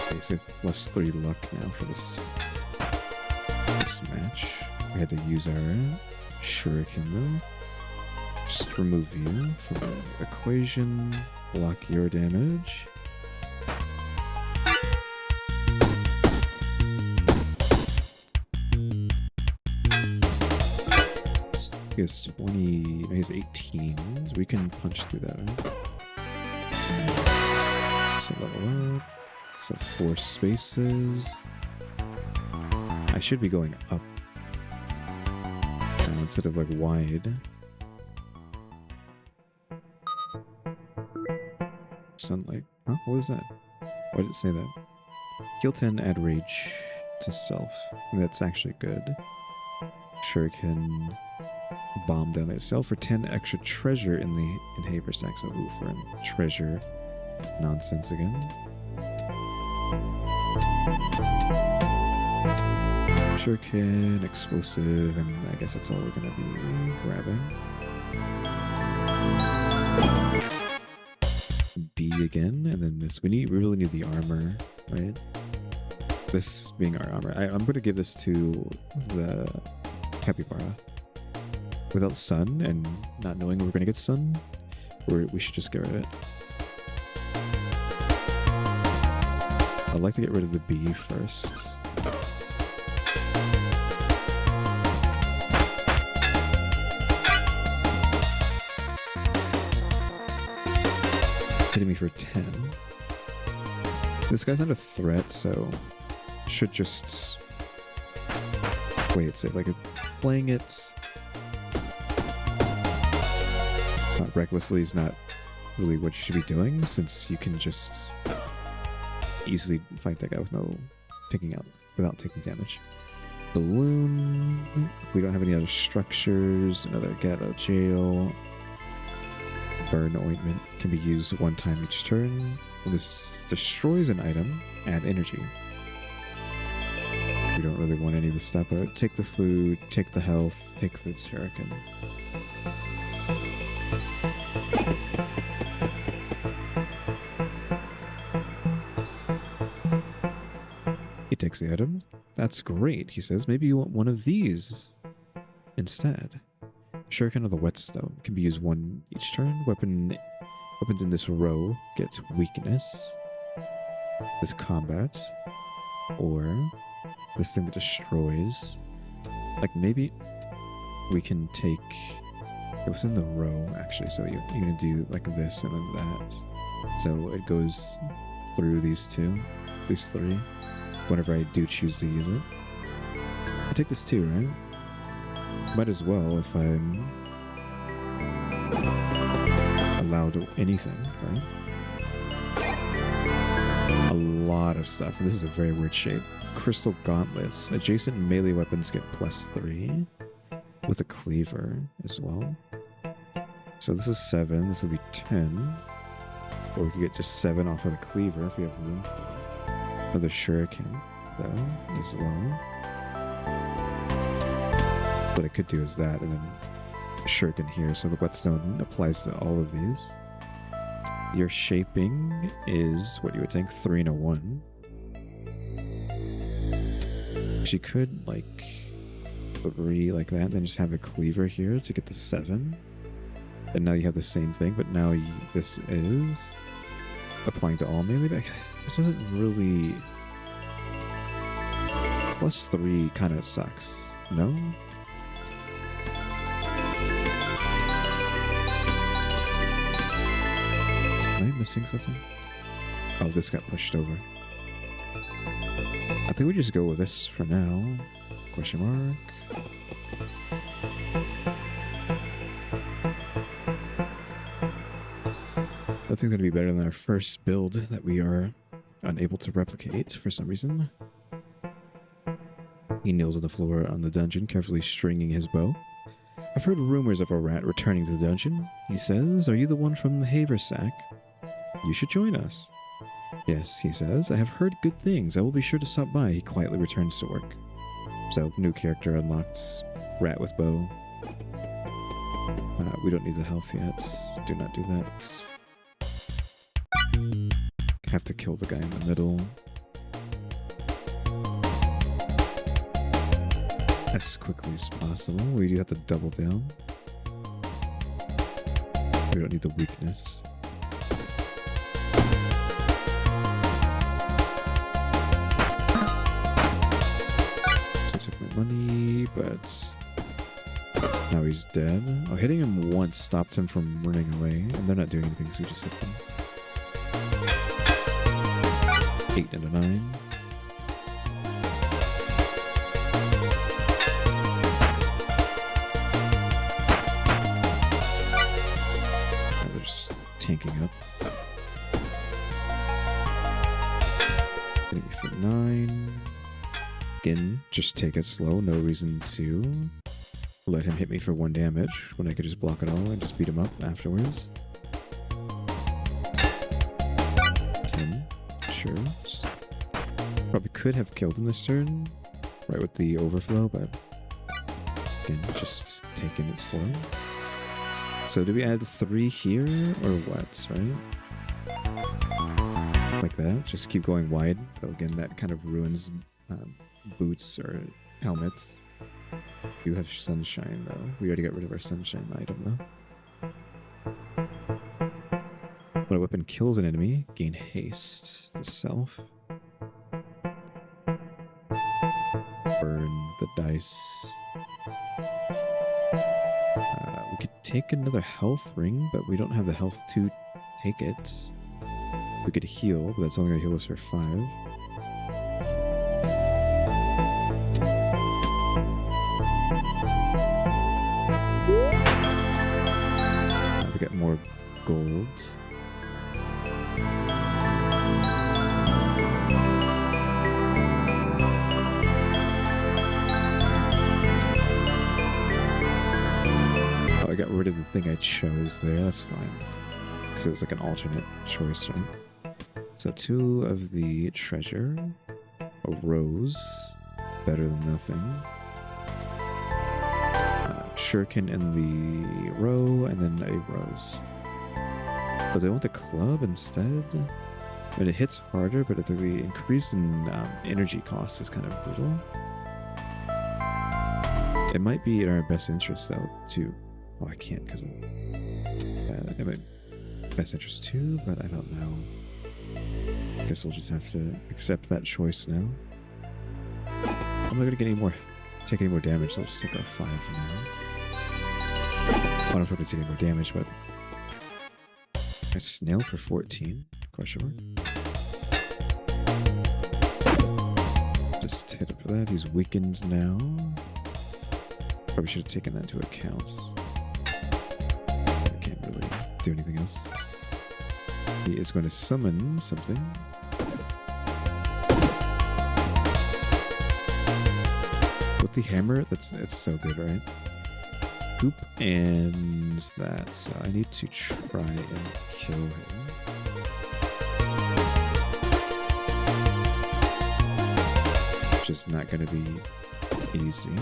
Okay, so +3 luck now for this match. We had to use our shuriken though. Just remove you from the equation, block your damage. He has 20, no, he has 18, so we can punch through that, right? So level up. So 4 spaces. I should be going up now instead of like wide. Sunlight. Huh? What was that? Why did it say that? Heal 10, add rage to self. I mean, that's actually good. Shuriken bomb down itself for 10 extra treasure in the haversack. So ooh, for treasure nonsense again. Shuriken, explosive, and I guess that's all we're gonna be grabbing. B again, and then this. We really need the armor, right? This being our armor. I'm gonna give this to the capybara. Without sun and not knowing we're gonna get sun, we should just get rid of it. I'd like to get rid of the bee first. Hitting me for 10. This guy's not a threat, so should just wait. So like playing it not recklessly is not really what you should be doing, since you can just easily fight that guy without taking damage. Balloon. We don't have any other structures. Another get out of jail. Burn ointment can be used one time each turn. When this destroys an item, add energy. We don't really want any of this stuff, but take the food, take the health, take the shuriken. He takes the item. That's great, he says. Maybe you want one of these instead. Shuriken or the whetstone can be used one each turn. Weapons in this row get weakness. This combat. Or this thing that destroys. Like maybe we can take... It was in the row actually, so you're going to do like this and then that. So it goes through these three. Whenever I do choose to use it. I take this too, right? Might as well if I'm allowed anything, right? A lot of stuff. This is a very weird shape. Crystal gauntlets. Adjacent melee weapons get +3 with a cleaver as well. So this is 7. This would be 10. Or we could get just 7 off of the cleaver if we have room for it. Another shuriken, though, as well. What I could do is that, and then shuriken here, so the whetstone applies to all of these. Your shaping is what you would think, 3 and a 1. She could like 3 like that, and then just have a cleaver here to get the 7. And now you have the same thing, but now this is applying to all melee. But it doesn't really. +3 kind of sucks. No. Am I missing something? Oh, this got pushed over. I think we just go with this for now. Question mark. That thing's gonna be better than our first build that we are unable to replicate for some reason. He kneels on the floor on the dungeon, carefully stringing his bow. I've heard rumors of a rat returning to the dungeon, he says. Are you the one from the Haversack? You should join us. Yes, he says. I have heard good things. I will be sure to stop by. He quietly returns to work. So, new character unlocked. Rat with bow. We don't need the health yet. Do not do that. Have to kill the guy in the middle. As quickly as possible. We do have to double down. We don't need the weakness. So I took my money, but now he's dead. Oh, hitting him once stopped him from running away, and they're not doing anything, so we just hit them. 8 and a 9. Tanking up. Hitting me for 9. Again, just take it slow. No reason to let him hit me for 1 damage when I could just block it all and just beat him up afterwards. 10. Sure. Probably could have killed him this turn. right with the overflow, but again, just taking it slow. So do we add 3 here or what, right? Like that, just keep going wide. But again, that kind of ruins boots or helmets. You have sunshine though. We already got rid of our sunshine item though. When a weapon kills an enemy, gain haste. The self. Burn the dice. We could take another health ring, but we don't have the health to take it. We could heal, but that's only going to heal us for 5. We get more gold. Oh, I got rid of the thing I chose there. That's fine. Because it was like an alternate choice, right? So 2 of the treasure. A rose. Better than nothing. Shuriken in the row, and then a rose. But do I want the club instead? I mean, it hits harder, but the increase in energy cost is kind of brutal. It might be in our best interest, though, to... Oh, I can't because of... in my best interest, too, but I don't know. I guess we'll just have to accept that choice now. I'm not going to get any more... take any more damage, so I'll just take our 5 now. I don't know if I can take any more damage, but... A snail for 14? Question mark. Just hit up for that. He's weakened now. Probably should have taken that into account. I can't really do anything else. He is going to summon something. With the hammer, it's so good, right? Poop and that. So I need to try and kill him. Which is not going to be easy.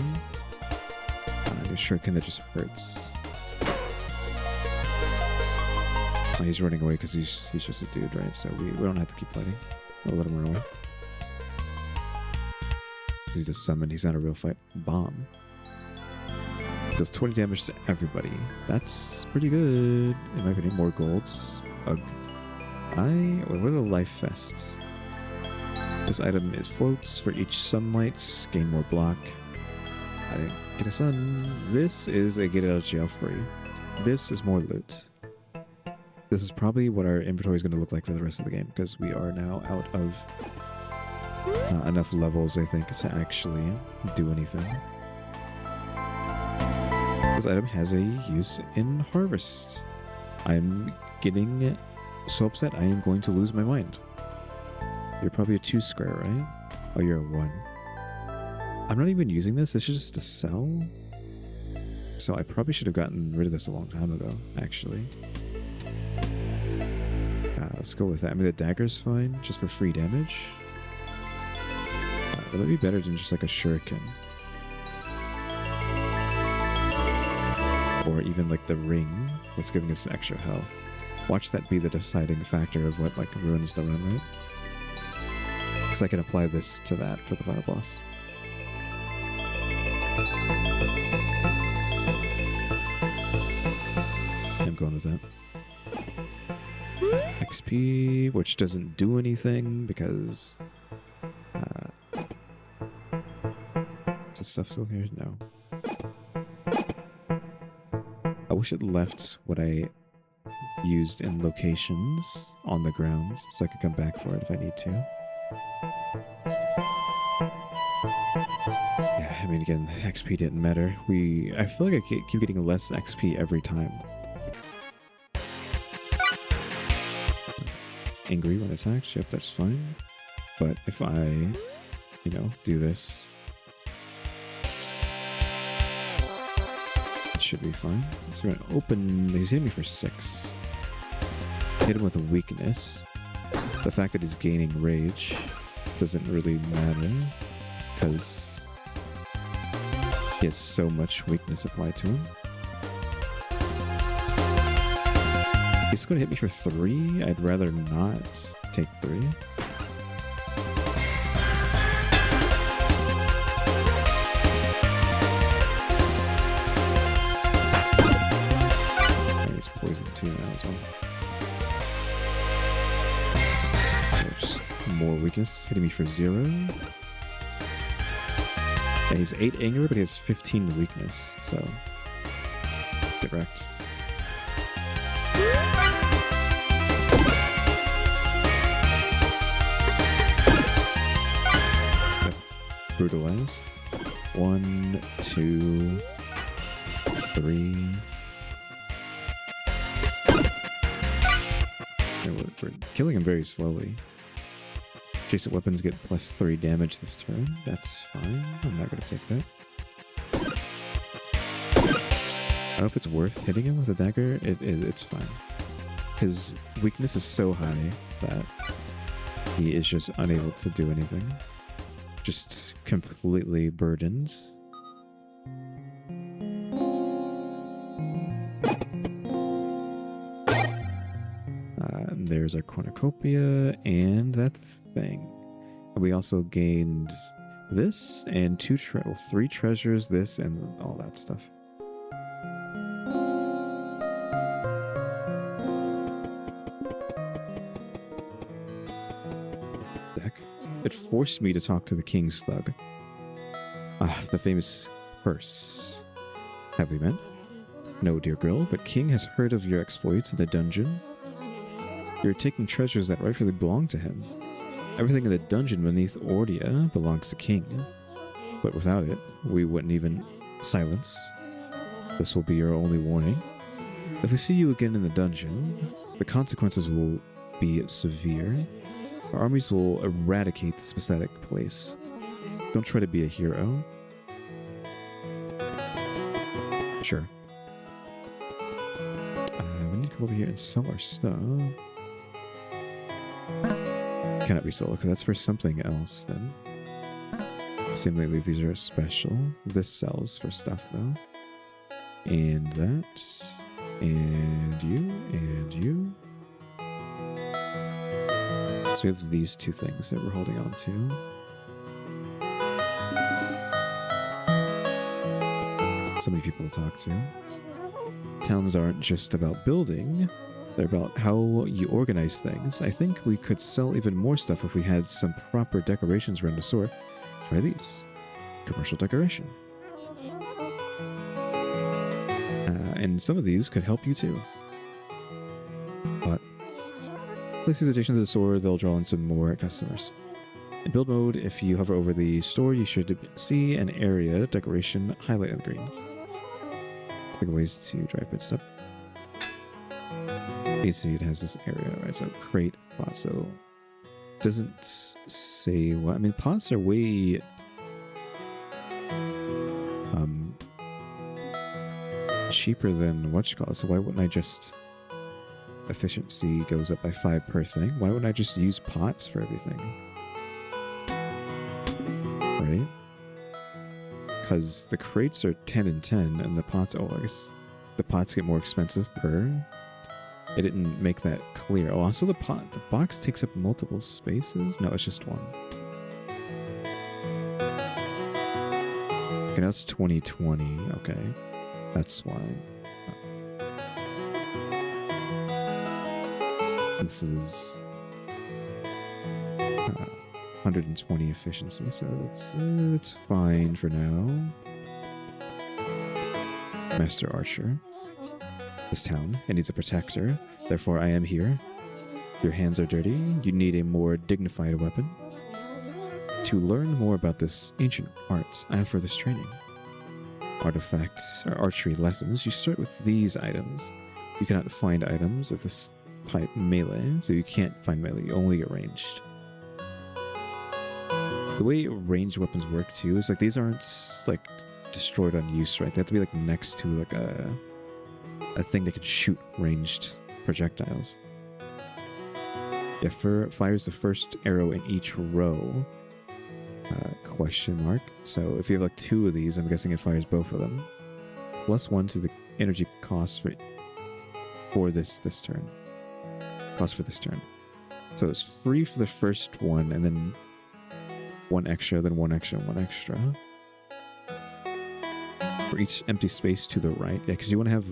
The shuriken that just hurts. Oh, he's running away because he's just a dude, right? So we don't have to keep fighting. We'll let him run away. He's a summon. He's not a real fight. Bomb. Does 20 damage to everybody. That's pretty good. In my opinion, more golds. Ugh. Wait, what are the life vests? This item is floats for each sunlight. Gain more block. I didn't get a sun. This is a get out of jail free. This is more loot. This is probably what our inventory is going to look like for the rest of the game, because we are now out of enough levels, I think, to actually do anything. This item has a use in Harvest. I'm getting so upset I am going to lose my mind. You're probably a 2 square, right? Oh, you're a 1. I'm not even using this. This is just to sell. So I probably should have gotten rid of this a long time ago, actually. Let's go with that. I mean, the dagger's fine, just for free damage. That might be better than just like a shuriken. Or even like the ring that's giving us extra health. Watch that be the deciding factor of what like ruins the run, right? Because I can apply this to that for the final boss. I'm going with that. XP, which doesn't do anything because... is this stuff still here? No. I wish it left what I used in locations on the grounds so I could come back for it if I need to. Yeah, I mean, again, XP didn't matter. I feel like I keep getting less XP every time. Angry when attacks, yep, that's fine. But if I, do this, it should be fine. So we're gonna open, he's hitting me for 6. Hit him with a weakness. The fact that he's gaining rage doesn't really matter, because He has so much weakness applied to him. He's going to hit me for 3. I'd rather not take 3. He's poisoned too now as well. There's more weakness hitting me for 0. Yeah, he's 8 anger, but he has 15 weakness, so get wrecked. Brutalized. 1, 2, 3. And we're killing him very slowly. Adjacent weapons get +3 damage this turn. That's fine. I'm not going to take that. I don't know if it's worth hitting him with a dagger. It's fine. His weakness is so high that he is just unable to do anything. Just completely burdened. There's our cornucopia and that thing. We also gained this and 3 treasures, this and all that stuff. Heck. It forced me to talk to the king's thug. The famous purse. Have we met? No, dear girl, but King has heard of your exploits in the dungeon. You're taking treasures that rightfully belong to him. Everything in the dungeon beneath Ordia belongs to King. But without it, we wouldn't even silence. This will be your only warning. If we see you again in the dungeon, the consequences will be severe. Our armies will eradicate this pathetic place. Don't try to be a hero. Sure. We need to come over here and sell our stuff. Cannot be sold because that's for something else then. Seemingly these are special. This sells for stuff though. And that. And you. And you. So we have these 2 things that we're holding on to. So many people to talk to. Towns aren't just about building. They're about how you organize things. I think we could sell even more stuff if we had some proper decorations around the store. Try these. Commercial decoration. And some of these could help you too. But place these additions to the store, they'll draw in some more customers. In build mode, if you hover over the store, you should see an area decoration highlighted in green. Big ways to drive bits up. You can see it has this area, right? So crate, pot. So doesn't say what. I mean, pots are way cheaper than what you call it. So why wouldn't I just efficiency goes up by 5 per thing? Why wouldn't I just use pots for everything? Right? Because the crates are 10 and 10, and the pots. Oh, I guess the pots get more expensive per. It didn't make that clear. Oh, also the box takes up multiple spaces? No, it's just 1. Okay, now it's 2020. Okay. That's why. This is 120 efficiency, so that's fine for now. Master Archer. This town, it needs a protector, therefore I am here. Your hands are dirty, you need a more dignified weapon. To learn more about this ancient art, I offer this training. Artifacts or archery lessons, you start with these items. You cannot find items of this type melee, so you can't find melee, you only get ranged. The way ranged weapons work too is like these aren't like destroyed on use, right? They have to be like next to like a thing that can shoot ranged projectiles. Yeah, fires the first arrow in each row. question mark. So if you have like 2 of these, I'm guessing it fires both of them. +1 to the energy cost for this turn. Cost for this turn. So it's free for the first one, and then 1 extra, then 1 extra, 1 extra. For each empty space to the right. Yeah, because you want to have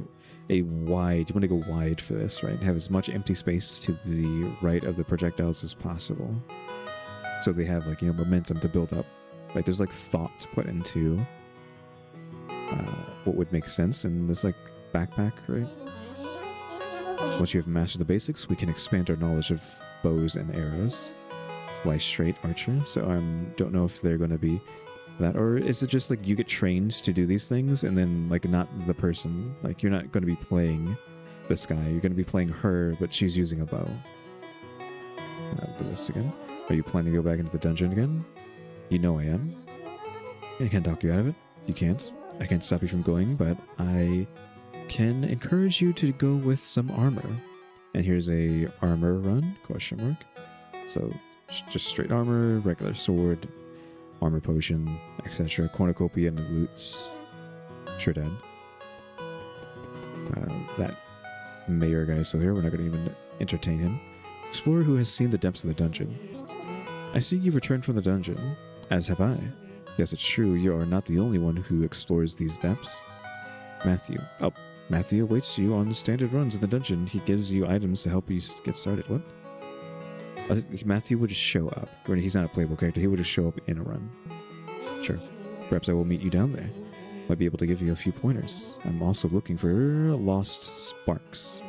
a wide, you want to go wide for this, right? Have as much empty space to the right of the projectiles as possible. So they have like, you know, momentum to build up. Right, there's like thought put into what would make sense in this like backpack, right? Once you have mastered the basics, we can expand our knowledge of bows and arrows. Fly straight archer. So I don't know if they're going to be that, or is it just like you get trained to do these things and then like not the person? Like you're not going to be playing this guy. You're going to be playing her, but she's using a bow. I'll do this again. Are you planning to go back into the dungeon again? You know I am. I can't talk you out of it. You can't. I can't stop you from going, but I can encourage you to go with some armor. And here's a armor run, question mark. So just straight armor, regular sword, armor potion, etc. Cornucopia and the loots. Sure dead. That mayor guy is still here. We're not going to even entertain him. Explorer who has seen the depths of the dungeon. I see you've returned from the dungeon. As have I. Yes, it's true, you are not the only one who explores these depths. Matthew. Oh, Matthew awaits you on standard runs in the dungeon. He gives you items to help you get started. What? Matthew would just show up. Granted, he's not a playable character. He would just show up in a run. Sure. Perhaps I will meet you down there. Might be able to give you a few pointers. I'm also looking for lost sparks.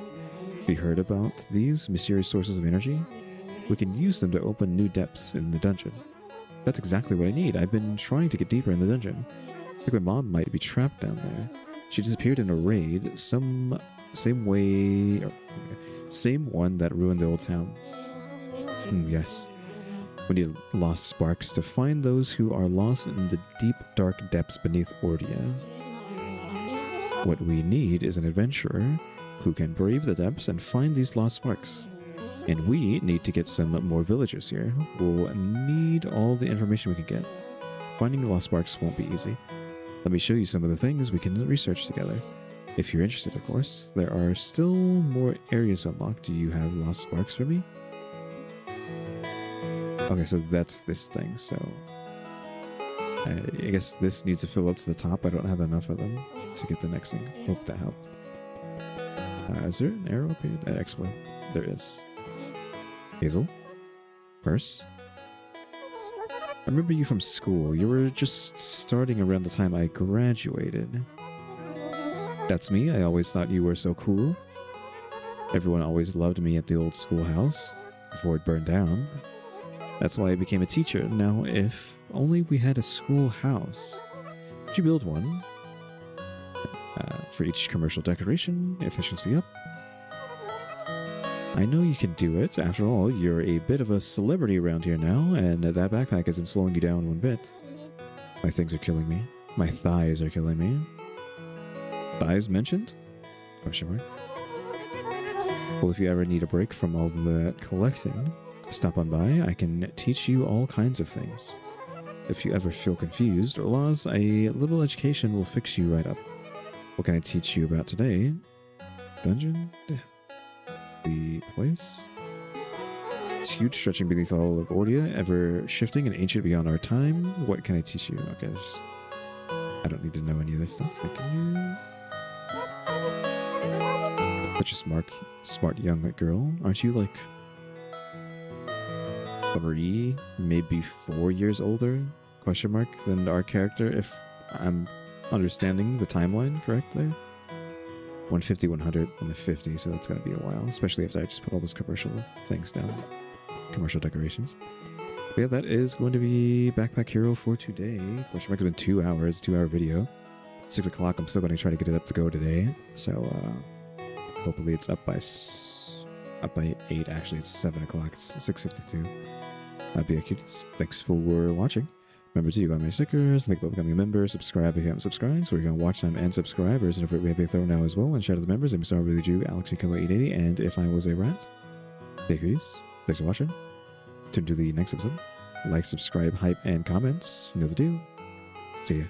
Have you heard about these mysterious sources of energy? We can use them to open new depths in the dungeon. That's exactly what I need. I've been trying to get deeper in the dungeon. I think my mom might be trapped down there. She disappeared in a raid, same one that ruined the old town. Yes. We need lost sparks to find those who are lost in the deep, dark depths beneath Ordia. What we need is an adventurer who can brave the depths and find these lost sparks. And we need to get some more villagers here. We'll need all the information we can get. Finding the lost sparks won't be easy. Let me show you some of the things we can research together. If you're interested, of course. There are still more areas unlocked. Do you have lost sparks for me? Okay, so that's this thing. So I guess this needs to fill up to the top. I don't have enough of them to get the next thing. Hope that helped. Is there an arrow up here? Exploit. There is. Hazel? Purse? I remember you from school. You were just starting around the time I graduated. That's me. I always thought you were so cool. Everyone always loved me at the old schoolhouse before it burned down. That's why I became a teacher. Now, if only we had a schoolhouse. Could you build one? For each commercial decoration, efficiency up. I know you can do it. After all, you're a bit of a celebrity around here now, and that backpack isn't slowing you down one bit. My things are killing me. My thighs are killing me. Thighs mentioned? Question mark. Well, if you ever need a break from all the collecting, stop on by. I can teach you all kinds of things. If you ever feel confused or lost, a little education will fix you right up. What can I teach you about today? Dungeon? The place? It's huge, stretching beneath all of Ordia, ever shifting and ancient beyond our time. What can I teach you? Okay, I don't need to know any of this stuff. Thank you. Such a smart young girl. Aren't you like 3, maybe 4 years older? Question mark than our character, if I'm understanding the timeline correct there. 150, 100, and a 50, so that's going to be a while, especially after I just put all those commercial things down. Commercial decorations. But yeah, that is going to be Backpack Hero for today. Question mark has been 2 hours, 2-hour video. 6 o'clock, I'm still going to try to get it up to go today. So, hopefully it's up by 8, actually. It's 7 o'clock. It's 6:52. That'd be a Kyuuties. Thanks for watching. Remember to buy my stickers, think about becoming a member, subscribe if you haven't subscribed, so we're going to watch time and subscribers, and if we have a throw now as well, and shout out to the members, EmmyStarr, RaleyDrew, alexgkiller 880, and if I was a rat. Hey, Kyuuties. Thanks for watching. Tune to the next episode. Like, subscribe, hype, and comments. You know the do. See ya.